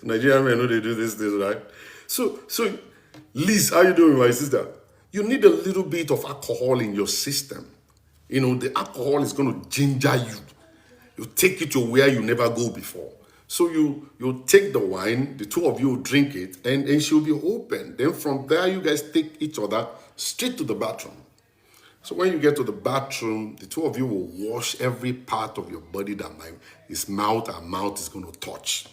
Nigerian men know they do this, right? So Liz, how you doing, my sister? You need a little bit of alcohol in your system. The alcohol is going to ginger you. You take you to where you never go before. So you take the wine, the 2 of you will drink it, and she'll be open. Then from there, you guys take each other straight to the bathroom. So when you get to the bathroom, the 2 of you will wash every part of your body that his mouth and mouth is going to touch.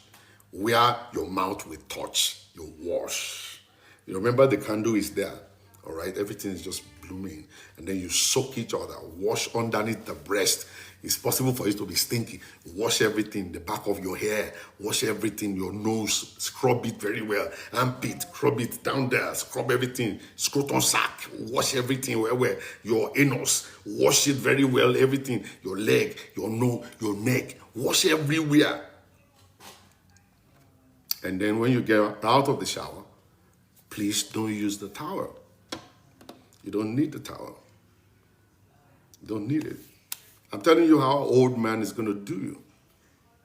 Where your mouth will touch, you wash. You remember the candle is there, all right? Everything is just blooming. And then you soak each other, wash underneath the breast. It's possible for it to be stinky. Wash everything, the back of your hair, wash everything, your nose, scrub it very well. Armpit, scrub it down there, scrub everything. Scrotum sack, wash everything where your anus, wash it very well, everything. Your leg, your nose, your neck, wash everywhere. And then when you get out of the shower, please don't use the towel. You don't need the towel. You don't need it. I'm telling you how an old man is going to do you.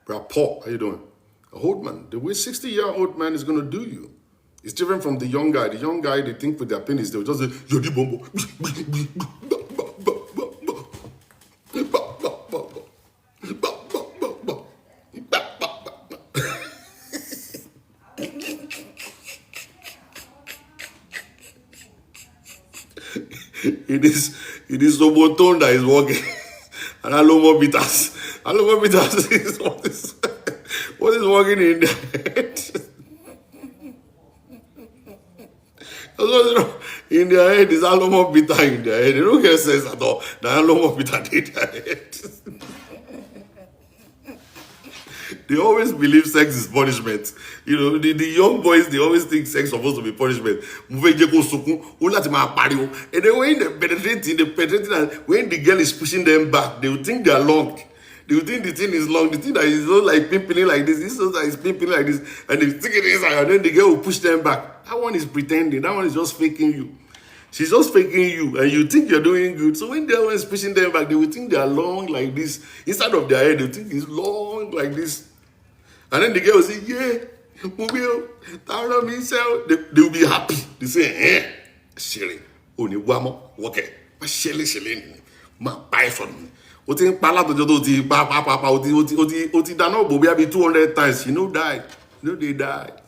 Brother Paul, how you doing? A old man. The way 60-year-old man is going to do you. It's different from the young guy. The young guy, they think with their penis, they'll just say, Yodi Bombo. It is Sobotone that is working. And Alomo Bitters. Alomo Bitters is what is working in their head. In their head is Alomo Bitter in their head. They don't get sense at all. The Alomo Bitter in their head. They always believe sex is punishment. The young boys, they always think sex is supposed to be punishment. And then when they penetrating, and when the girl is pushing them back, they will think they are long. They will think the thing is long. The thing that is not like pimping like this, this that is pimping like this, and they think it is, and then the girl will push them back. That one is pretending. That one is just faking you. She's just faking you, and you think you're doing good. So when the other one is pushing them back, they will think they are long like this. Inside of their head, they will think it's long like this. And then the girl will say, yeah, they will be happy. They say, Shelly, only one more, okay. Shelly, my python. What in Palato Oti Dano Bobia 200 times, died. They died.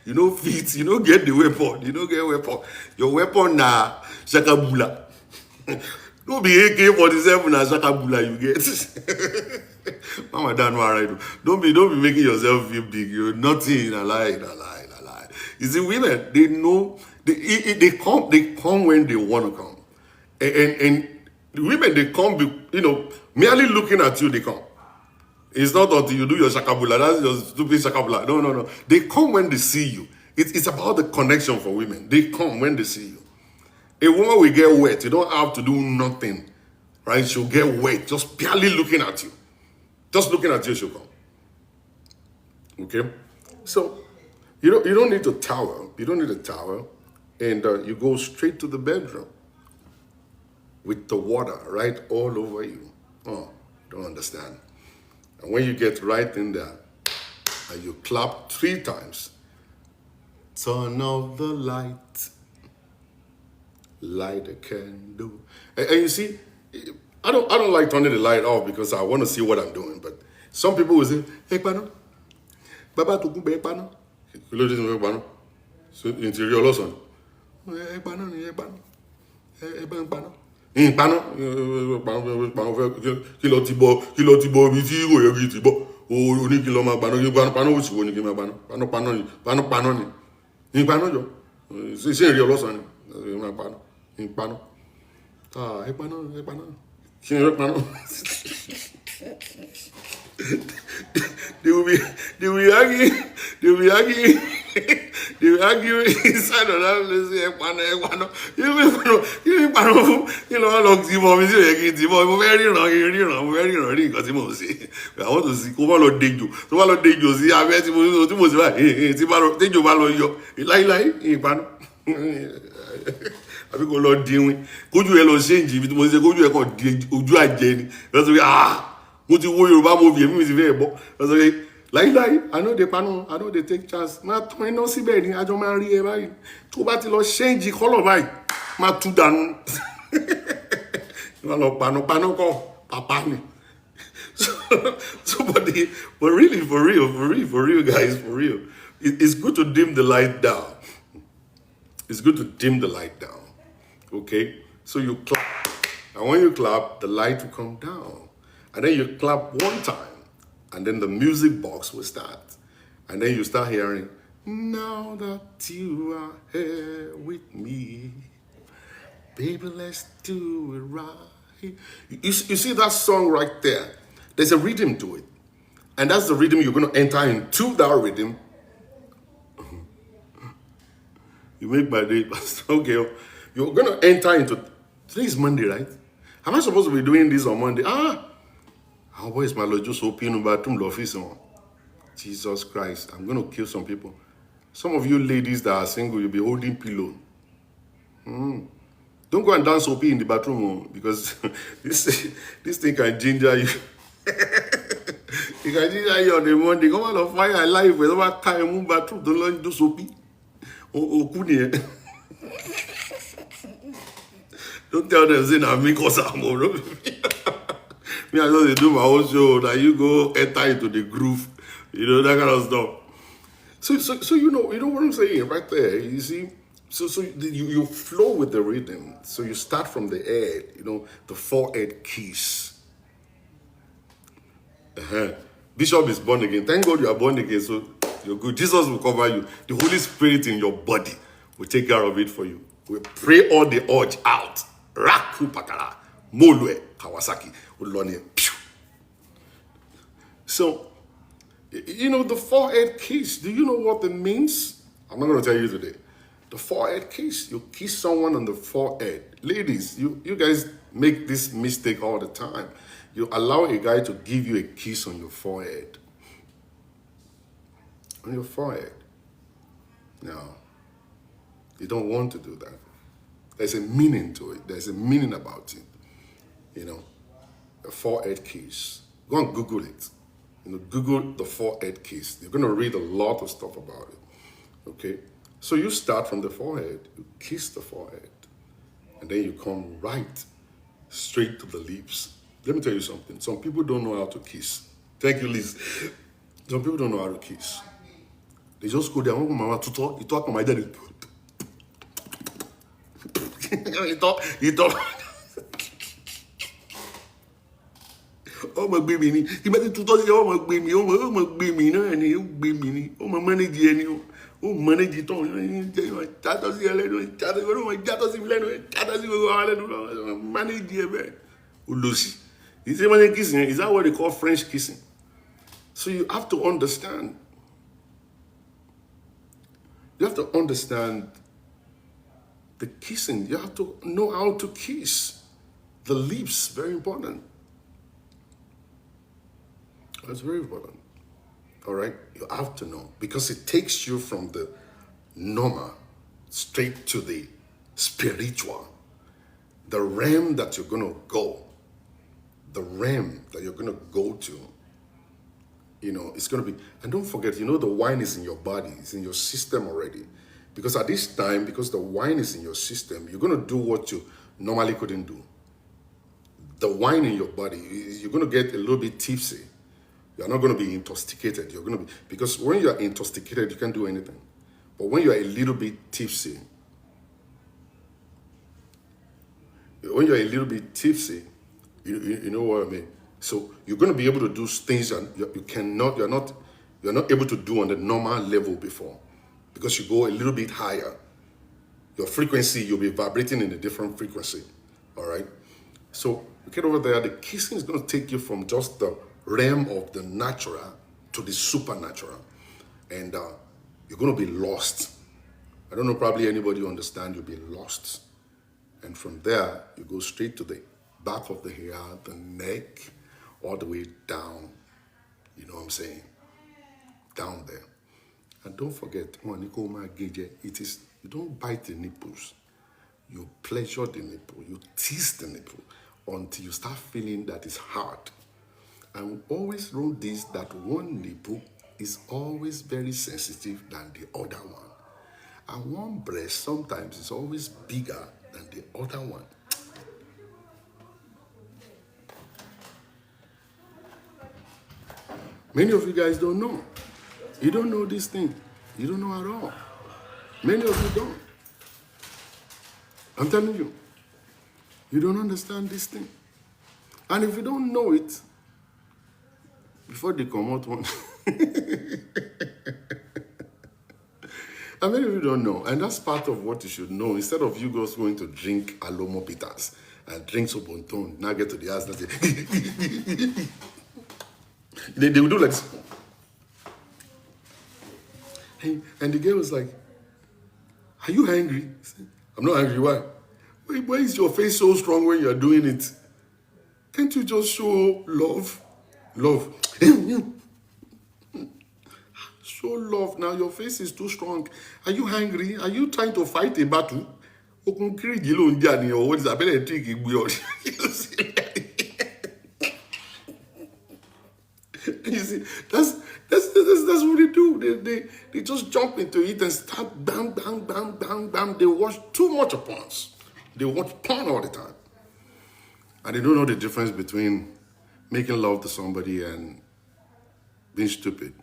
Feet, get the weapon. You don't get weapon. Your weapon now, Shakabula. Don't be AK-47 and Shakabula you get. Mama Dan right. Don't be making yourself feel big. You're nothing. A lie. You see, women, they know they come when they want to come. And the women, they come, merely looking at you, they come. It's not until you do your shakabula. That's your stupid shakabula. No. They come when they see you. It's about the connection for women. They come when they see you. A woman will get wet. You don't have to do nothing, right? She'll get wet just barely looking at you. Just looking at you, she'll come. Okay? So, you don't need a towel. You don't need a towel. And you go straight to the bedroom with the water right all over you. Oh, don't understand. And when you get right in there, and you clap 3 times, turn off the light, light a candle. And you see, I don't like turning the light off because I want to see what I'm doing. But some people will say, hey, Pano, Baba to be Pano. You know this is Pano. So, interior lesson. Hey, Pano, hey, Pano. Hey, Pano. Kilo tibo biti go yogi tibo o ni kilo ma pano pano which one ni ma pano ni pano jo se ri olosan ni ma pano e pano se ri pano they will be arguing They argue inside of that place. You know, how long Timo is here? Timo, very wrong, because Timo say, I want to see. Come on, Dejo. So, what Dejo see? I bet Timo say, hey, Timo, Dejo, malo yo. Lie, àbí kò lọ dín kójú ẹ lọ ṣéǹjì ibi tí mo ṣe kójú ẹ kàn di ojú àjẹ ni lọ́sọ̀ pé mo ti wo Yorùbá movie èmi mi ti fẹ́ bọ́ lọ́sọ̀ pé láíláí I no dey panu I no dey take chance máa tán iná síbẹ̀ ni àjọ máa rí ẹ báyìí tó bá ti lọ ṣéǹjì kọ́lọ̀ báyìí máa tú dànù máa lọ panu kọ́ pàpà ni but really for real guys, for real, it's good to dim the light down. It's good to dim the light down. Okay, so you clap, and when you clap, the light will come down, and then you clap one time, and then the music box will start, and then you start hearing, now that you are here with me, baby, let's do it right. You see that song right there? There's a rhythm to it, and that's the rhythm you're going to enter into. That rhythm, you make my day. Okay. You're going to enter into, today is Monday, right? Am I supposed to be doing this on Monday? How is my Lord just opening bathroom office on? Jesus Christ, I'm going to kill some people. Some of you ladies that are single, you'll be holding pillow. Don't go and dance OP in the bathroom because this thing can ginger you. It can ginger you on the Monday. Come on, of fire alive. Whenever time move bathroom, don't learn to do soap. Don't tell them say na me cause I'm me, I just do my own show. That you go enter into the groove, you know, that kind of stuff. So you know what I'm saying right there. You see, so you flow with the rhythm. So you start from the head, you know, the forehead kiss. Bishop is born again. Thank God you are born again, so you're good. Jesus will cover you. The Holy Spirit in your body will take care of it for you. We pray all the urge out. Raku pakala, molwe Kawasaki, ulone. So, you know, the forehead kiss. Do you know what it means? I'm not going to tell you today. The forehead kiss. You kiss someone on the forehead. Ladies, you guys make this mistake all the time. You allow a guy to give you a kiss on your forehead. On your forehead. No, you don't want to do that. There's a meaning to it. There's a meaning about it. You know, a forehead kiss. Go and Google it. You know, Google the forehead kiss. You're going to read a lot of stuff about it. Okay? So you start from the forehead. You kiss the forehead. And then you come right straight to the lips. Let me tell you something. Some people don't know how to kiss. Thank you, Liz. Some people don't know how to kiss. They just go there. I want my mama to talk. You talk to my daddy. You talk. Oh my baby, he made to talk. Oh my baby, oh my baby, no, and you baby, oh my manager, and you, oh manage it on. Manager, Lucy. Is it kissing? Is that what they call French kissing? So you have to understand. You have to understand the kissing. You have to know how to kiss. The lips, very important. That's very important. All right? You have to know because it takes you from the normal straight to the spiritual. The realm that you're going to go. The realm that you're going to go to. You know, it's going to be, and don't forget, you know, the wine is in your body, it's in your system already. Because at this time, because the wine is in your system, you're going to do what you normally couldn't do. The wine in your body, you're going to get a little bit tipsy. You're not going to be intoxicated. You're going to be, because when you're intoxicated, you can't do anything. But when you're a little bit tipsy, you know what I mean? So you're going to be able to do things that you're not able to do on the normal level before, because you go a little bit higher. Your frequency, you'll be vibrating in a different frequency. All right. So get over there. The kissing is going to take you from just the realm of the natural to the supernatural, and you're going to be lost. I don't know, probably anybody who understand, you'll be lost. And from there, you go straight to the back of the hair, the neck, all the way down. You know what I'm saying? Down there. And don't forget, it is, you don't bite the nipples. You pleasure the nipple. You tease the nipple until you start feeling that it's hard. And always know this, that one nipple is always very sensitive than the other one. And one breast sometimes is always bigger than the other one. Many of you guys don't know. You don't know this thing. You don't know at all. Many of you don't. I'm telling you. You don't understand this thing. And if you don't know it, before they come out one, I mean, if you don't know, and that's part of what you should know. Instead of you guys going to drink Alomo Peters and drink Sobonton, now get to the house, they will do like this. And the girl was like, "Are you angry?" I said, "I'm not angry. Why? Why is your face so strong when you're doing it? Can't you just show love? Love. Show love now. Your face is too strong. Are you angry? Are you trying to fight a battle?" You see, that's what they do. They just jump into it and start bang, bang, bang, bang, bang. They watch too much of porn. They watch porn all the time. And they don't know the difference between making love to somebody and being stupid.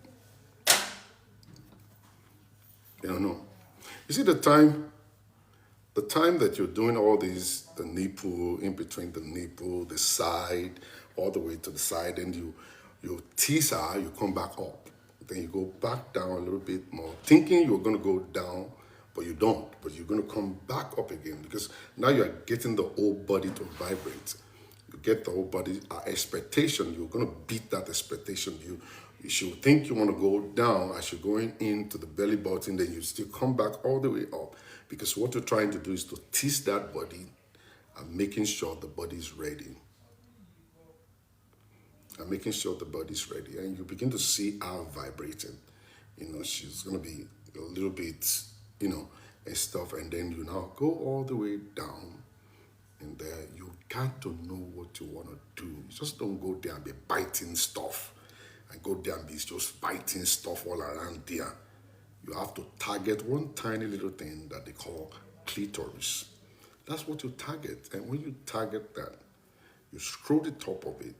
They don't know. You see, the time that you're doing all these, the nipple, in between the nipple, the side, all the way to the side, and you tease her, you come back up. Then you go back down a little bit more, thinking you're going to go down, but you don't. But you're going to come back up again because now you're getting the whole body to vibrate. You get the whole body, expectation, you're going to beat that expectation. You should think you want to go down as you're going into the belly button, then you still come back all the way up. Because what you're trying to do is to tease that body and making sure the body's ready. And making sure the body's ready. And you begin to see her vibrating. You know, she's going to be a little bit, you know, and stuff. And then you now go all the way down. And there you got to know what you want to do. You just don't go there and be biting stuff. And go there and be just biting stuff all around there. You have to target one tiny little thing that they call clitoris. That's what you target. And when you target that, you screw the top of it,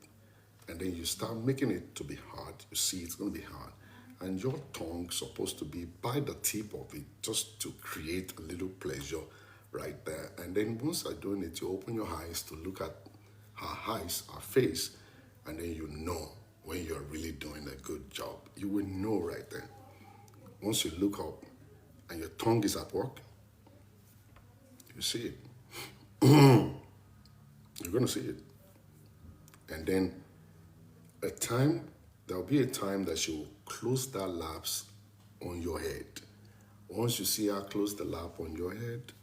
and then you start making it to be hard. You see it's going to be hard. And your tongue's supposed to be by the tip of it, just to create a little pleasure right there. And then once you're doing it, you open your eyes to look at her eyes, her face, and then you know when you're really doing a good job. You will know right then. Once you look up and your tongue is at work, you see it. You're going to see it. And then there'll be a time that she will close that laps on your head. Once you see her close the lap on your head,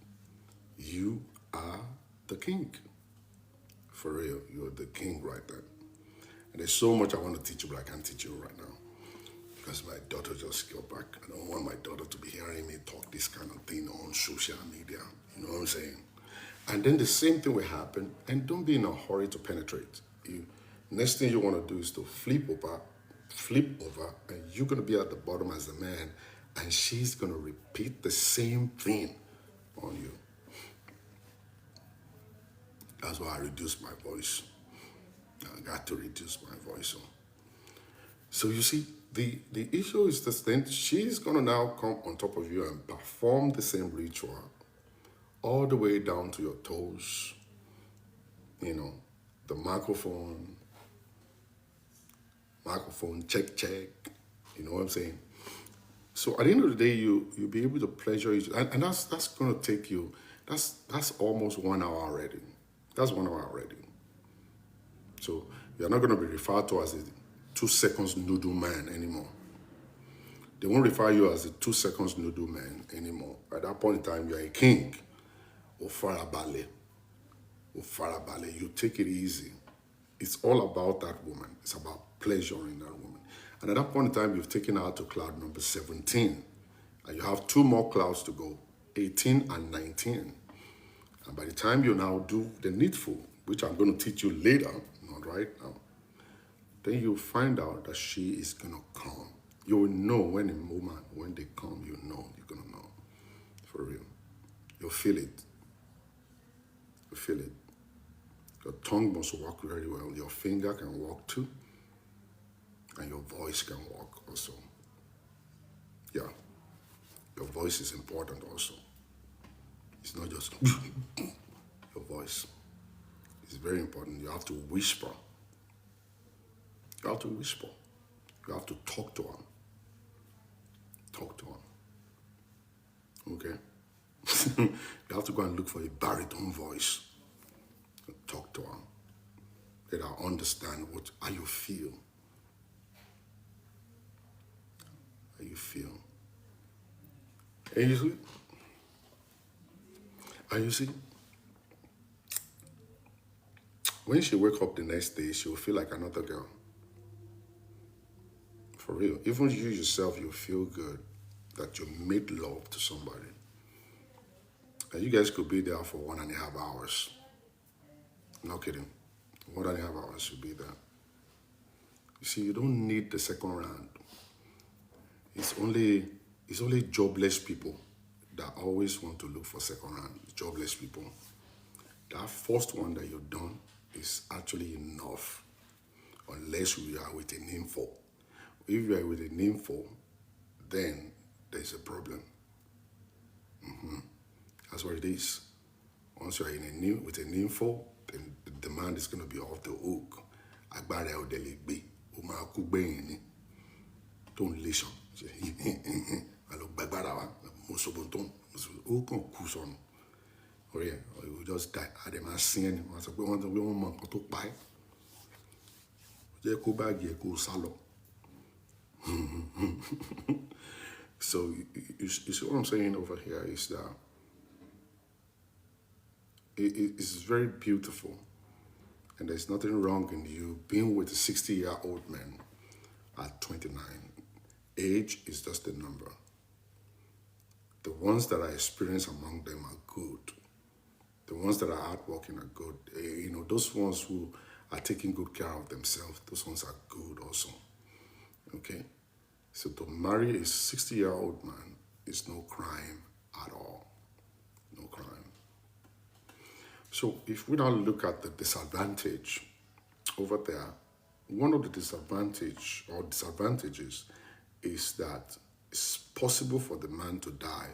you are the king. For real, you're the king right there. And there's so much I want to teach you, but I can't teach you right now. Because my daughter just got back. I don't want my daughter to be hearing me talk this kind of thing on social media. You know what I'm saying? And then the same thing will happen. And don't be in a hurry to penetrate. Next thing you want to do is to flip over, and you're going to be at the bottom as the man, and she's going to repeat the same thing on you. That's why I reduced my voice. I got to reduce my voice. So you see, the issue is this thing. She's going to now come on top of you and perform the same ritual all the way down to your toes. You know, the microphone, check. You know what I'm saying? So at the end of the day, you'll be able to pleasure each, and that's going to take you, that's almost 1 hour already. That's 1 hour already. So you're not going to be referred to as a 2 seconds noodle man anymore. They won't refer you as the 2 seconds noodle man anymore. At that point in time, you're a king. Or farabale. Or farabale. You take it easy. It's all about that woman. It's about pleasuring that woman. And at that point in time, you've taken her to cloud number 17. And you have 2 more clouds to go, 18 and 19. And by the time you now do the needful, which I'm going to teach you later, not right now, then you'll find out that she is going to come. You will know when a woman, when they come, you know, you're going to know. For real. You'll feel it. You'll feel it. Your tongue must work very well. Your finger can walk too. And your voice can walk also. Yeah. Your voice is important also. It's not just your voice. It's very important. You have to whisper. You have to whisper. You have to talk to her. Talk to her. Okay? You have to go and look for a baritone voice. Talk to her. Let her understand how you feel. How you feel. And you see, when she wake up the next day, she will feel like another girl. For real. Even you yourself, you feel good that you made love to somebody. And you guys could be there for 1.5 hours. No kidding. 1.5 hours you'll be there. You see, you don't need the second round. It's only jobless people that always want to look for second round. Jobless people. That first one that you've done is actually enough, unless you are with an info. If you are with an info, then there's a problem. That's what it is. Once you are with an info, then the demand is going to be off the hook. Agbára ò dẹ̀ lè gbé, ó máa kú gbẹ̀yìn ni. Don't listen. Alo gbagbara wa, mosobonton, ó kàn kú sọnù. Or yeah, or you just die. Adema sin, wọ́n sọ pé wọ́n mọ nǹkan tó pa ẹ́. Jẹ́ kó báàgì ẹ̀ kó sálọ. So you see what I'm saying over here is that it's very beautiful, and there's nothing wrong in you being with a 60-year-old man at 29. Age is just a number. The ones that are experienced among them are good. The ones that are hardworking are good. Those ones who are taking good care of themselves, those ones are good also. Okay? So to marry a 60-year-old man is no crime at all. No crime. So if we now look at the disadvantage over there, one of the disadvantages is that it's possible for the man to die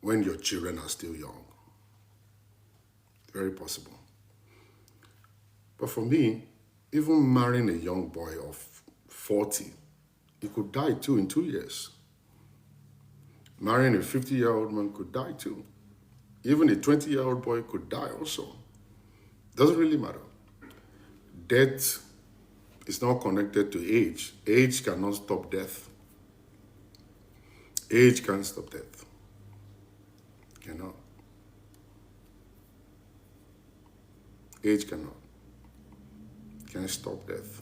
when your children are still young. Very possible. But for me, even marrying a young boy of 40, he could die too in 2 years. Marrying a 50-year-old man could die too. Even a 20-year-old boy could die also. Doesn't really matter. Death is not connected to age. Age cannot stop death. Age can't stop death. Cannot. Age cannot. Can't stop death.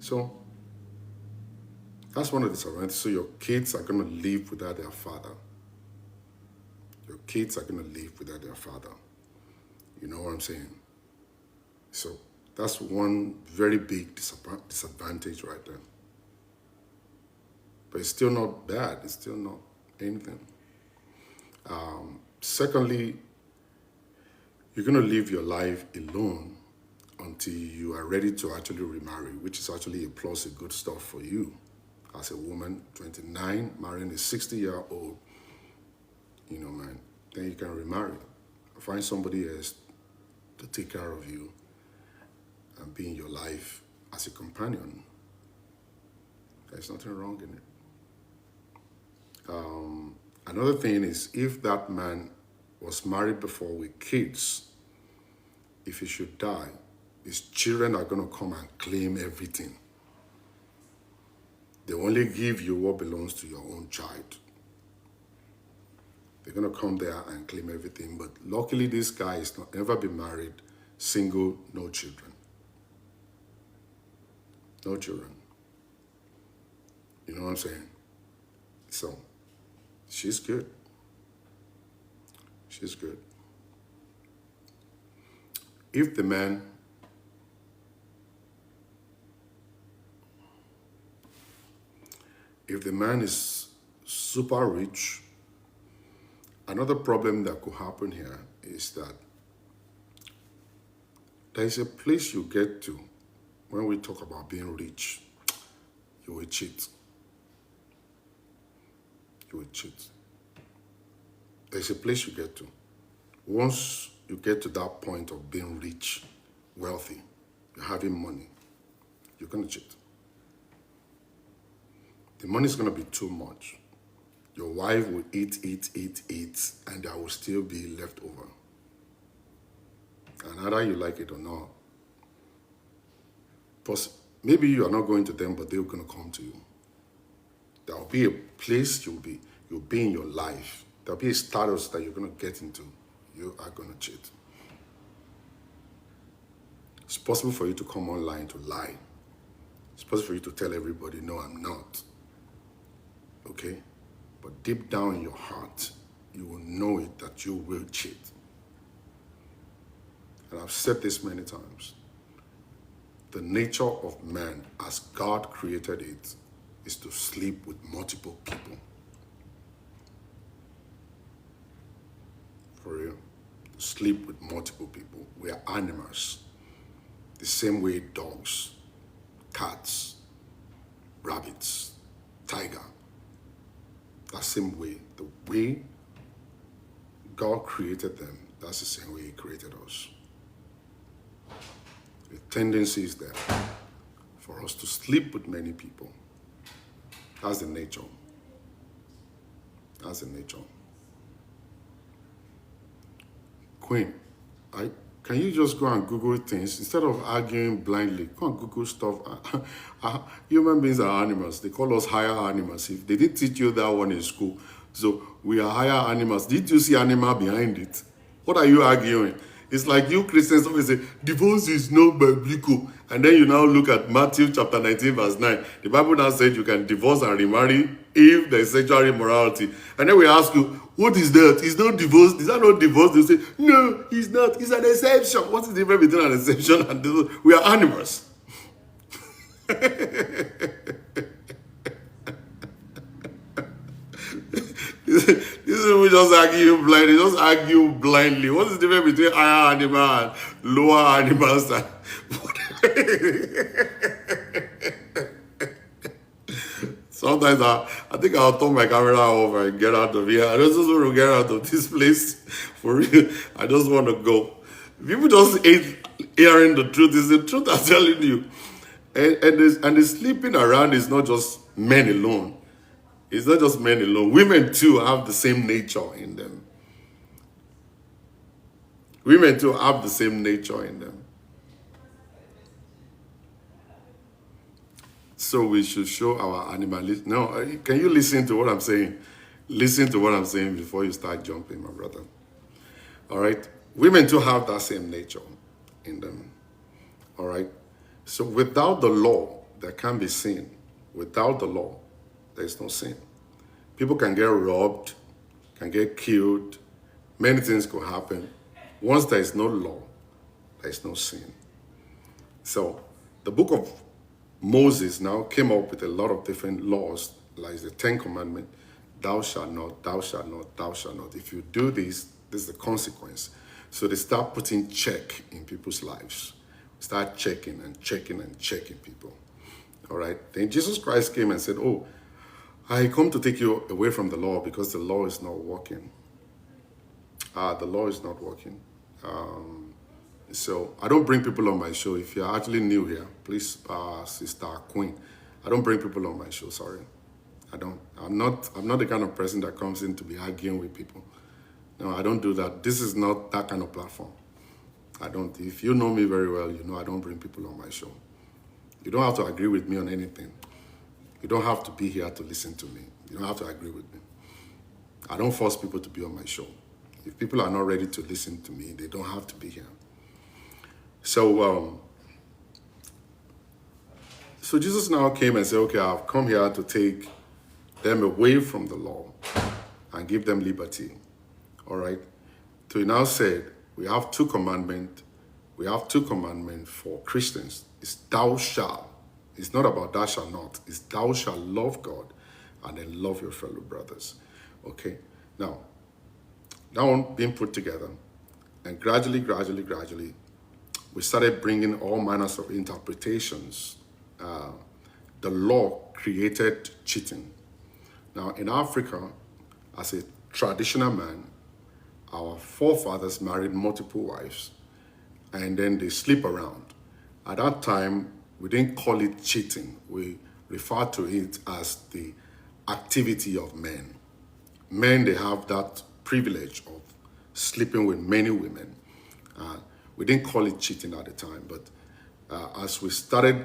So, that's one of the disadvantages. So your kids are going to live without their father. Your kids are going to live without their father. You know what I'm saying? So that's one very big disadvantage right there. But it's still not bad. It's still not anything. Secondly, you're going to live your life alone until you are ready to actually remarry, which is actually a plus, a good stuff for you. As a woman, 29, marrying a 60-year-old, man, then you can remarry. Find somebody else to take care of you and be in your life as a companion. There's nothing wrong in it. Another thing is, if that man was married before with kids, if he should die, his children are going to come and claim everything. They only give you what belongs to your own child. They're going to come there and claim everything. But luckily, this guy has not ever been married, single, no children. No children. You know what I'm saying? So, she's good. She's good. If the man is super rich, another problem that could happen here is that there is a place you get to when we talk about being rich. You will cheat. You will cheat. There's a place you get to. Once you get to that point of being rich, wealthy, you're having money, you're going to cheat. The money's going to be too much. Your wife will eat, and there will still be left over. And either you like it or not, maybe you are not going to them, but they're going to come to you. There will be a place you'll be in your life. There will be a status that you're going to get into. You are going to cheat. It's possible for you to come online to lie. It's possible for you to tell everybody, no, I'm not. Okay? But deep down in your heart, you will know it that you will cheat. And I've said this many times. The nature of man, as God created it, is to sleep with multiple people. For real. To sleep with multiple people. We are animals. The same way dogs, cats, rabbits, tiger. That same way. The way God created them, that's the same way He created us. The tendency is there for us to sleep with many people. That's the nature. That's the nature. Queen, can you just go and Google things instead of arguing blindly? Go and Google stuff. Human beings are animals. They call us higher animals. If they didn't teach you that one in school, so we are higher animals. Did you see animal behind it? What are you arguing? It's like you Christians always say, divorce is not biblical. And then you now look at Matthew chapter 19, verse 9. The Bible now said you can divorce and remarry if there is sexual immorality. And then we ask you, what is that? Is not divorce? Is that not divorce? They say, no, it's not. It's an exception. What is the difference between an exception and divorce? We are animals. This is we just argue blindly. Just argue blindly. What is the difference between higher animal and lower animals? Sometimes I think I'll turn my camera off and get out of here. I just want to get out of this place. For real. I just want to go. People just hate hearing the truth. It's the truth I'm telling you. And the sleeping around is not just men alone. It's not just men alone. Women too have the same nature in them. Women too have the same nature in them. So we should show our animalism. No, can you listen to what I'm saying? Listen to what I'm saying before you start jumping, my brother. All right? Women too have that same nature in them. All right? So without the law, there can be sin. Without the law, there is no sin. People can get robbed, can get killed. Many things could happen. Once there is no law, there is no sin. So the book of Moses now came up with a lot of different laws, like the 10 Commandments. Thou shalt not, thou shalt not, thou shalt not. If you do this, this is the consequence. So they start putting check in people's lives. Start checking and checking and checking people. All right? Then Jesus Christ came and said, oh, I come to take you away from the law because the law is not working. The law is not working. So I don't bring people on my show. If you're actually new here, please, Sister Queen, I don't bring people on my show, sorry. I don't. I'm not the kind of person that comes in to be arguing with people. No, I don't do that. This is not that kind of platform. I don't. If you know me very well, you know I don't bring people on my show. You don't have to agree with me on anything. You don't have to be here to listen to me. You don't have to agree with me. I don't force people to be on my show. If people are not ready to listen to me, they don't have to be here. So Jesus now came and said, okay, I've come here to take them away from the law and give them liberty. All right? So he now said, we have two commandments. We have two commandments for Christians. It's thou shalt. It's not about thou shalt not. It's thou shalt love God and then love your fellow brothers. Okay? Now, that one being put together, and gradually, we started bringing all manners of interpretations. The law created cheating. Now, in Africa, as a traditional man, our forefathers married multiple wives, and then they sleep around. At that time, we didn't call it cheating. We referred to it as the activity of men. Men, they have that privilege of sleeping with many women. We didn't call it cheating at the time, but as we started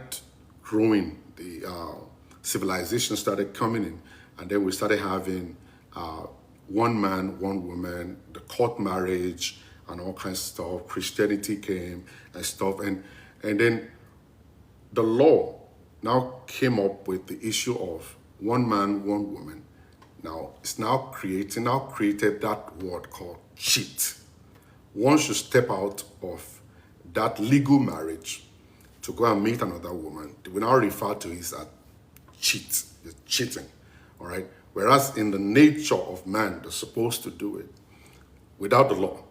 growing, the civilization started coming in, and then we started having one man, one woman, the court marriage, and all kinds of stuff. Christianity came and stuff, and then the law now came up with the issue of one man, one woman. Now it's now created that word called cheat. One should step out of that legal marriage to go and meet another woman. We now refer to it as cheating, all right? Whereas in the nature of man, they're supposed to do it without the law.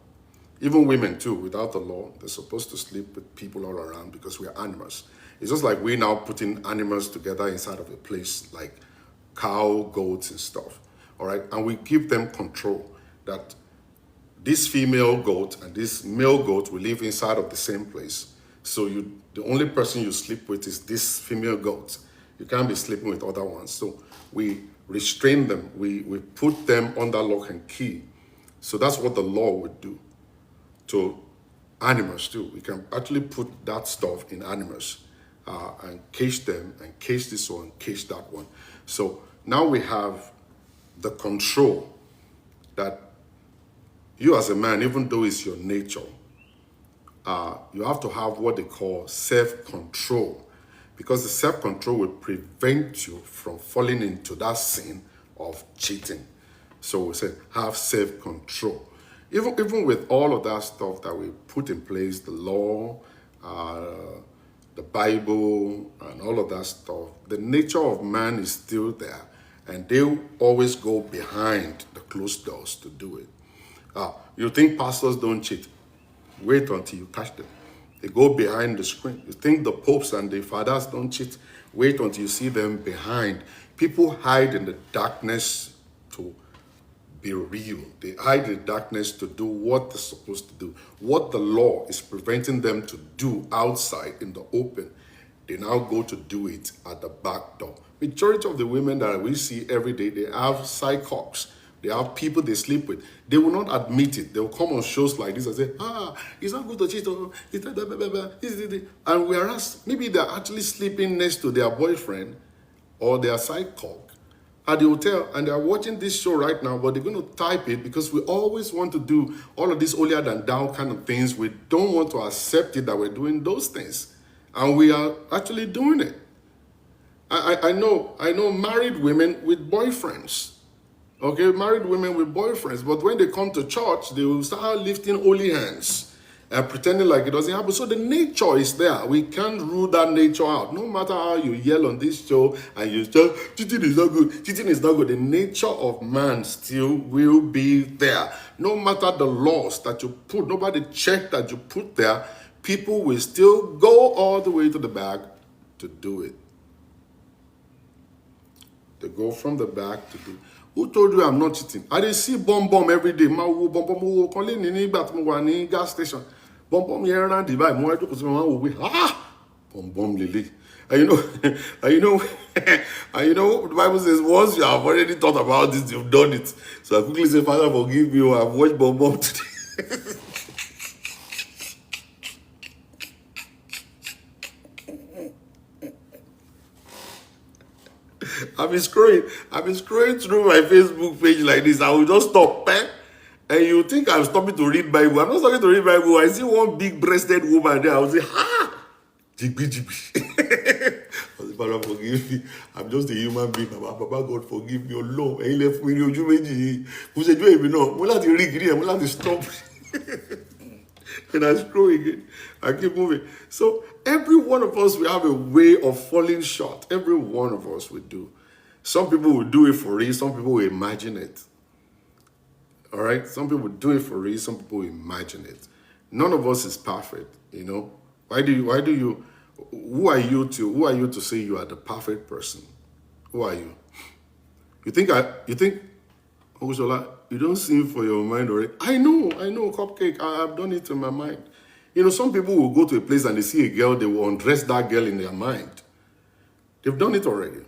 Even women too, without the law, they're supposed to sleep with people all around because we are animals. It's just like we're now putting animals together inside of a place like cow, goats, and stuff, all right? And we give them control that this female goat and this male goat will live inside of the same place. So the only person you sleep with is this female goat. You can't be sleeping with other ones. So we restrain them. We put them under lock and key. So that's what the law would do to animals too. We can actually put that stuff in animals and cage them and cage this one, cage that one. So now we have the control that you as a man, even though it's your nature, you have to have what they call self-control, because the self-control will prevent you from falling into that sin of cheating. So we say have self-control. Even with all of that stuff that we put in place, the law, the Bible, and all of that stuff, the nature of man is still there, and they always go behind the closed doors to do it. You think pastors don't cheat? Wait until you catch them. They go behind the screen. You think the popes and the fathers don't cheat? Wait until you see them behind. People hide in the darkness to be real. They hide in the darkness to do what they're supposed to do. What the law is preventing them to do outside in the open, they now go to do it at the back door. Majority of the women that we see every day, they have side cocks. They have people they sleep with. They will not admit it. They will come on shows like this and say, it's not good to cheat. And whereas maybe they're actually sleeping next to their boyfriend or their side cock at the hotel, and they're watching this show right now, but they're going to type it because we always want to do all of these holier than thou kind of things. We don't want to accept it that we're doing those things. And we are actually doing it. I know married women with boyfriends. Okay, married women with boyfriends, but when they come to church, they will start lifting holy hands and pretending like it doesn't happen. So the nature is there. We can't rule that nature out. No matter how you yell on this show and you say, cheating is not good, cheating is not good, the nature of man still will be there. No matter the laws that you put, nobody check that you put there, people will still go all the way to the back to do it. They go from the back to do it. Who told you I'm not cheating? I didn't see bomb every day. Ma wo bomb calling in but mo gas station. Bomb here around the vibe. Mo I took some bomb lily. And you know, and you know, the Bible says once you have already thought about this, you've done it. So I quickly say, Father, forgive me. I've watched bomb today. I've been scrolling through my Facebook page like this. I will just stop, and you think I'm stopping to read Bible. I'm not stopping to read Bible. I see one big-breasted woman there. I will say, ha! Jigby, jigby. Father, forgive me. I'm just a human being. Papa, God, forgive me. Lord, and he left me. Who said, you know, we'll have to read here. We'll have to stop. And I scroll again. I keep moving. So every one of us will have a way of falling short. Every one of us will do. Some people will do it for real. Some people will imagine it. All right? Some people do it for real. Some people will imagine it. None of us is perfect, you know. Who are you to say you are the perfect person? Who are you? You think, oh, Shola, you don't sing for your mind already. I know, cupcake. I've done it in my mind. You know, some people will go to a place and they see a girl, they will undress that girl in their mind. They've done it already.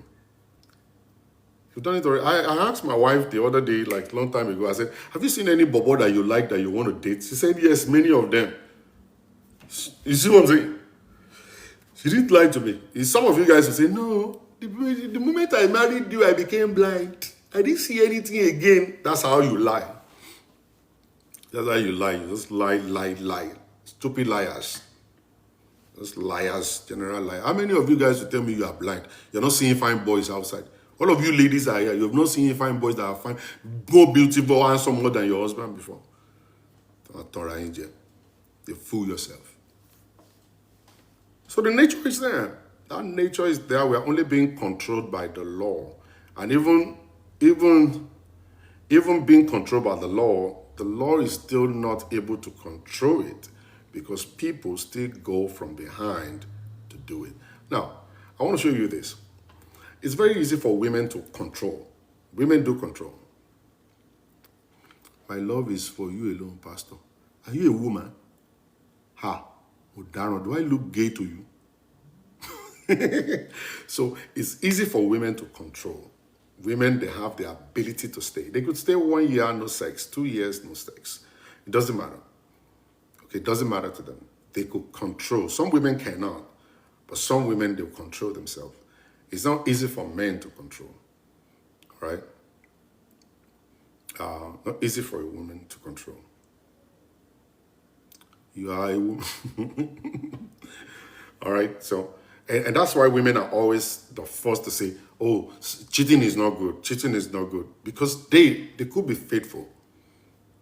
You've done it already. I asked my wife the other day, like a long time ago, I said, have you seen any bobo that you like that you want to date? She said, yes, many of them. You see what I'm saying? She didn't lie to me. Some of you guys will say, no, the moment I married you, I became blind. I didn't see anything again. That's how you lie. That's how you lie. You just lie. Stupid liars. Just liars, general liars. How many of you guys will tell me you are blind? You're not seeing fine boys outside. All of you ladies are here. You have not seen fine boys that are fine, more beautiful, handsome more than your husband before. You fool yourself. So the nature is there. That nature is there. We are only being controlled by the law. And even being controlled by the law is still not able to control it because people still go from behind to do it. Now, I want to show you this. It's very easy for women to control. Women do control. My love is for you alone, Pastor. Are you a woman? Ha. Darren, do I look gay to you? So it's easy for women to control. Women, they have the ability to stay. They could stay 1 year, no sex, 2 years, no sex. It doesn't matter. Okay, it doesn't matter to them. They could control. Some women cannot, but some women, they'll control themselves. It's not easy for men to control, all right? Not easy for a woman to control. You are a woman. All right, so, and that's why women are always the first to say, oh, cheating is not good. Cheating is not good. Because they could be faithful.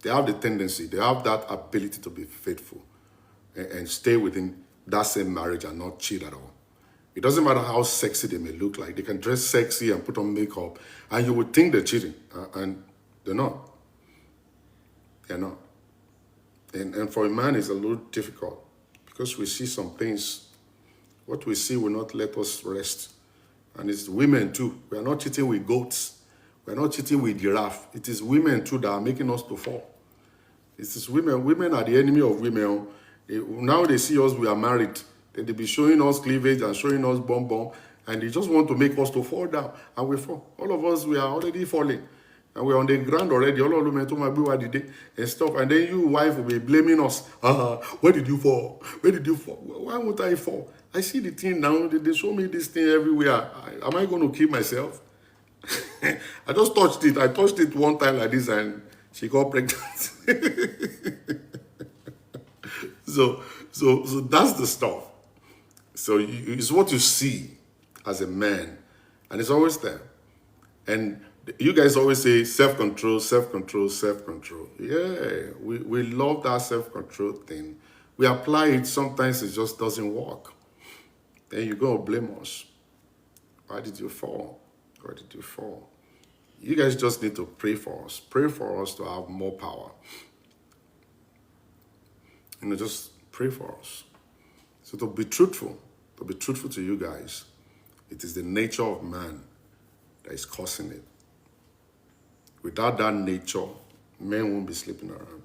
They have the tendency, they have that ability to be faithful and stay within that same marriage and not cheat at all. It doesn't matter how sexy they may look like. They can dress sexy and put on makeup, and you would think they're cheating, and they're not. They're not. And for a man, it's a little difficult because we see some things. What we see will not let us rest. And it's women too. We are not cheating with goats. We are not cheating with giraffe. It is women too that are making us to fall. It is women. Women are the enemy of women. Now they see us, we are married. They be showing us cleavage and showing us bum, and they just want to make us to fall down, and we fall. All of us, we are already falling, and we're on the ground already. All of them told my boy and stuff, and then you, wife, will be blaming us. Where did you fall? Where did you fall? Why won't I fall? I see the thing now. They show me this thing everywhere. Am I going to kill myself? I just touched it. I touched it one time like this, and she got pregnant. So that's the stuff. So it's what you see as a man, and it's always there. And you guys always say self-control, self-control, self-control. Yeah, we love that self-control thing. We apply it, sometimes it just doesn't work. Then you go blame us. Why did you fall? Why did you fall? You guys just need to pray for us. Pray for us to have more power. You know, just pray for us. So to be truthful to you guys, it is the nature of man that is causing it. Without that nature, men won't be sleeping around.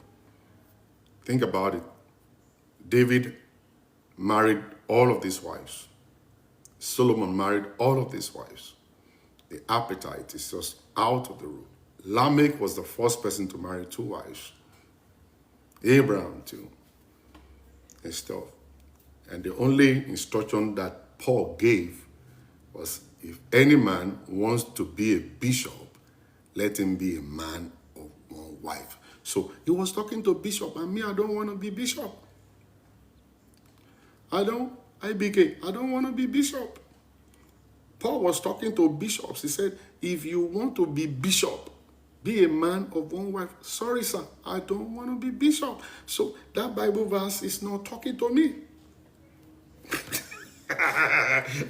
Think about it. David married all of these wives. Solomon married all of these wives. The appetite is just out of the roof. Lamech was the first person to marry 2 wives. Abraham too, and stuff. And the only instruction that Paul gave was if any man wants to be a bishop, let him be a man of one wife. So he was talking to bishop, and me, I don't want to be bishop. I don't want to be bishop. Paul was talking to bishops. He said, if you want to be bishop, be a man of one wife. Sorry, sir, I don't want to be bishop. So that Bible verse is not talking to me.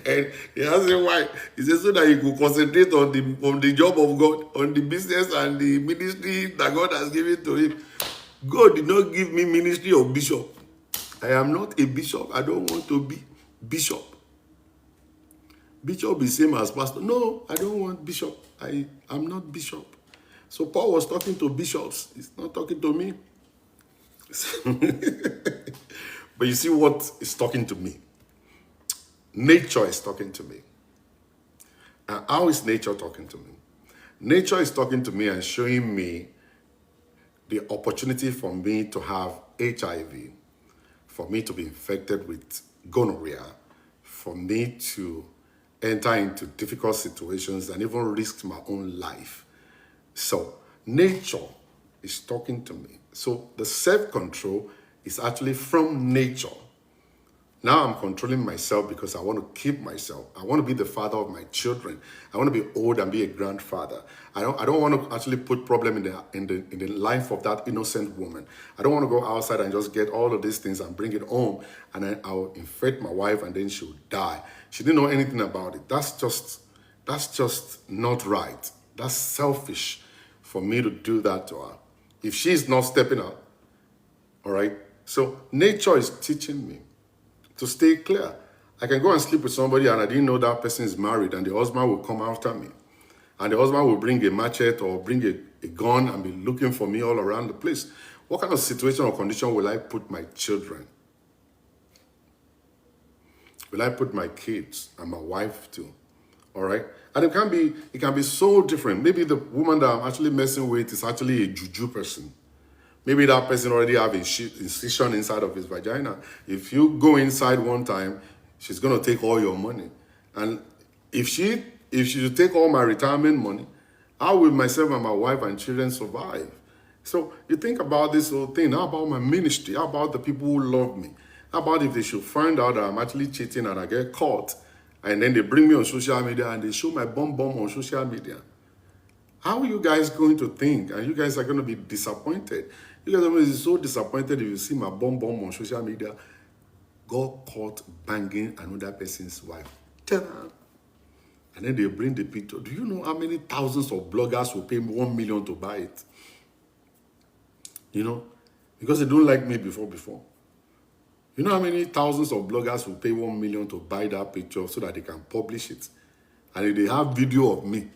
And he asked him why. He said, so that you could concentrate on the job of God, on the business and the ministry that God has given to him. God did not give me ministry of bishop. I am not a bishop. I don't want to be bishop. Bishop is same as pastor. No, I don't want bishop. I'm not bishop. So Paul was talking to bishops. He's not talking to me. But you see what is talking to me? Nature is talking to me. And how is nature talking to me? Nature is talking to me and showing me the opportunity for me to have HIV, for me to be infected with gonorrhea, for me to enter into difficult situations and even risk my own life. So nature is talking to me. So the self-control is actually from nature. Now I'm controlling myself because I want to keep myself. I want to be the father of my children. I want to be old and be a grandfather. I don't want to actually put problem in the life of that innocent woman. I don't want to go outside and just get all of these things and bring it home, and then I'll infect my wife and then she'll die. She didn't know anything about it. That's just not right. That's selfish for me to do that to her. If she's not stepping up, all right? So nature is teaching me to stay clear. I can go and sleep with somebody and I didn't know that person is married, and the husband will come after me. And the husband will bring a machete or bring a gun and be looking for me all around the place. What kind of situation or condition will I put my children? Will I put my kids and my wife to? All right? And it can be so different. Maybe the woman that I'm actually messing with is actually a juju person. Maybe that person already have a incision inside of his vagina. If you go inside one time, she's going to take all your money. And if she take all my retirement money, how will myself and my wife and children survive? So you think about this whole thing. How about my ministry? How about the people who love me? How about if they should find out that I'm actually cheating and I get caught, and then they bring me on social media and they show my bum on social media? How are you guys going to think? And you guys are going to be disappointed. You guys are going to be so disappointed if you see my bum on social media, got caught banging another person's wife. And then they bring the picture. Do you know how many thousands of bloggers will pay 1 million to buy it? You know, because they don't like me before. You know how many thousands of bloggers will pay 1 million to buy that picture so that they can publish it? And if they have video of me,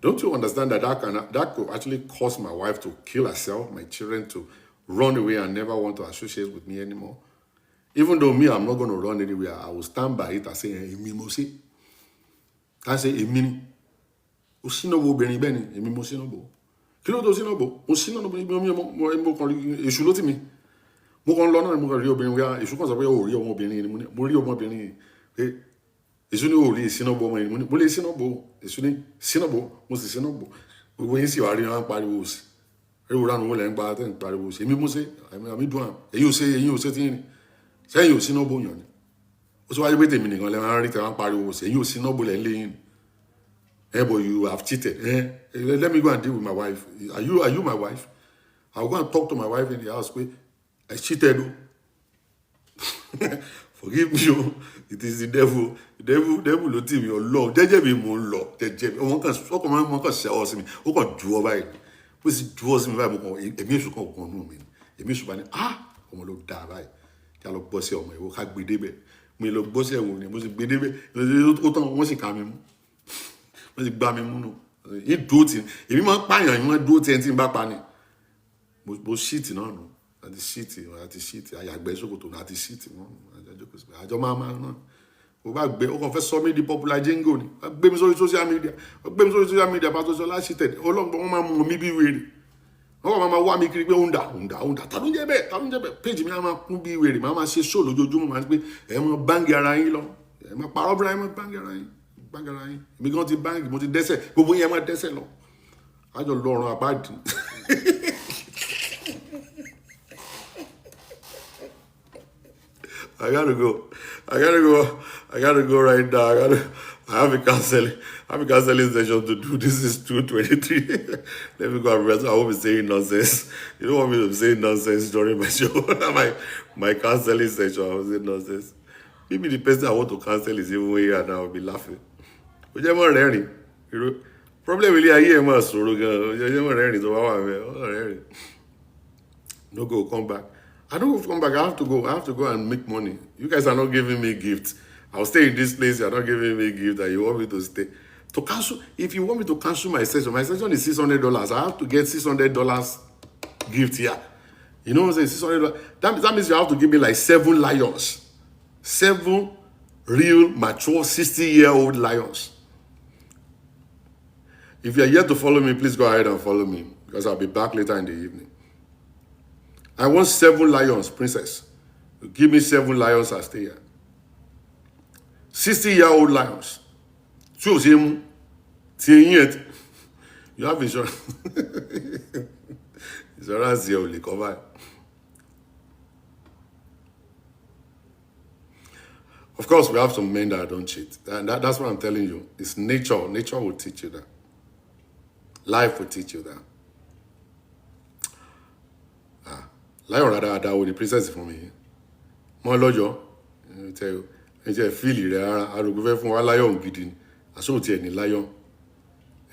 don't you understand that that could actually cause my wife to kill herself, my children to run away and never want to associate with me anymore? Even though me, I'm not going to run anywhere, I will stand by it and say, Emi mo se. I say, Emi, Osinobo Beni Beni, Emi mo Sinobo. Kilo do Sinobo, Osinobo, mo kan èṣù ló tì mí. Mo kan lọ náà mo kan rí obìnrin wá, èṣù kan sọ pé ó rí ọmọbìnrin ni mo rí ọmọbìnrin pé èṣù ni ó rí Sinobo ọmọ ni mo lè Sinobo, èṣù ni Sinobo, mo sì Sinobo. Gbogbo yín sì wá rí wọn pariwo sí. Ewu ranu mo lè ń gba tẹ́ ń pariwo sí. Èmi mo ṣe, àmì dùn à. Èyí ò ṣe tí yín ni. Sẹ́yìn ò Sinobo yàn ni. Ó sọ wáyé pé tèmi nìkan lè máa rí tẹ́ wọ́n pariwo sí. Èyí ò Sinobo lẹ́ ń lé yín. But you have cheated. Let me go and deal with my wife. Are you my wife? I'll go and talk to my wife in the house. I cheated. Forgive me. It is the devil. The devil will teach me your love. Jeje bi mo lọ. Jeje. O mo kan se o si mi. O kan ju o báyìí. Bó sì ju o si mi báyìí mo kan èmi èṣù kan nu mi. Èmi èṣù bá ní ọmọ ló dá báyìí. Kí a lọ gbọ́ sí ọmọ ìwọ ká gbé débẹ̀. Mi lọ gbọ́ sí ẹ̀wọ̀n ni mo sì gbé débẹ̀. Ó tán wọ́n sì ká mi mú. Wọ́n sì gbá mi mú nù. Yìí dúró tì. Èmi máa ń pààyàn, èmi máa ń dúró tì ẹni tí ń bá pa ni. Mo ṣíìtì náà nù. Àti ṣíìtì. Àyàgbẹ́ ṣòkòtò náà àti ṣíìtì náà. Àjọ máa náà. Ó bá gbé, ó kàn fẹ́ sọ mí di popular jingo ni. Ó gbé mi sórí social media. Pásítọ̀ Ṣọlá ṣìtẹ̀. Ọlọ́gbọ́n wọn máa mú mi bí wèrè. Wọ́n máa wá mi kiri pé ó ń dà. Ta ló ń jẹ́ bẹ́ẹ̀? Péjì mi á máa kún bí wèrè. Máa ṣe show lójoojúmọ́. Máa ń pé ẹ máa báńgì ara yín lọ. Ẹ máa parọ́ bíra ẹ máa báńgì ara yín. báńkì ara yín èmi gan ti báńkì mo ti dẹ́ṣẹ̀ gbogbo yẹn máa dẹ́ṣẹ̀ lọ àjọ lọ́rùn àpáàdì. I gotta go right now. I have a counseling session to do. This is 2:23. Let me go and rest. I won't be saying nonsense. You don't want me to be saying nonsense during my show. my counseling session, I will say nonsense. Maybe the person I want to cancel is even here and I will be laughing. Probably really I hear my story. No go, come back. I don't come back. I have to go and make money. You guys are not giving me gifts. I'll stay in this place. You're not giving me gift and you want me to stay. To cancel, if you want me to cancel my session is $600. I have to get $600 gift here. You know what I'm saying? $600. That means you have to give me like 7 lions. 7 real, mature, 60-year-old lions. If you're yet to follow me, please go ahead and follow me because I'll be back later in the evening. I want 7 lions, princess. Give me 7 lions, I'll stay here. 60-year-old lions. Choose him. You have insurance. Insurance here will cover. Of course, we have some men that don't cheat. And that's what I'm telling you. It's nature. Nature will teach you that. Life will teach you that. Lion rather with the princess for me. More lojo. I tell you. I feel it. I don't go for a lion gidin. I saw it any lion.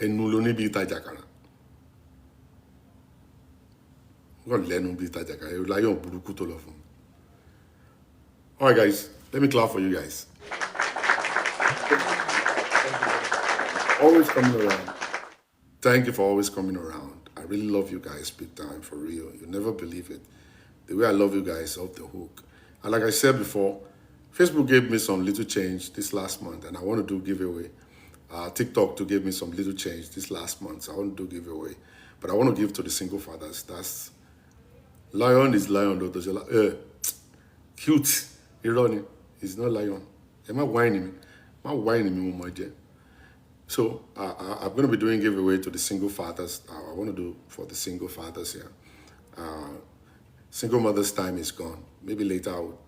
And no lonely be tajakara. God let no be tajakara. Lion burukuto love. Alright guys, let me clap for you guys. Always coming around. Thank you for always coming around. I really love you guys big time, for real. You never believe it. The way I love you guys off the hook. And like I said before, Facebook gave me some little change this last month, and I want to do giveaway. TikTok to give me some little change this last month, so I want to do giveaway. But I want to give to the single fathers. That's lion is lion, though. Cute. Irony. He's not lion. Am I whining me? Am I whining me, my dear? So I'm going to be doing giveaway to the single fathers. I want to do for the single fathers here. Single mothers' time is gone. Maybe later I'll,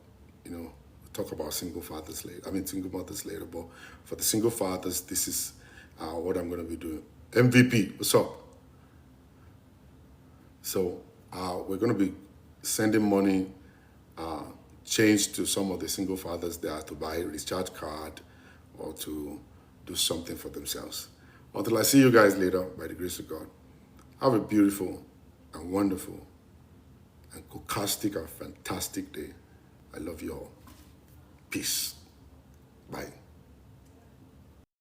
talk about single fathers later. Single mothers later. But for the single fathers, this is what I'm going to be doing. MVP, what's up? So we're going to be sending money, change to some of the single fathers there to buy a recharge card or to do something for themselves. Until I see you guys later, by the grace of God, have a beautiful and wonderful and cocastic and fantastic day. I love you all. Peace. Bye.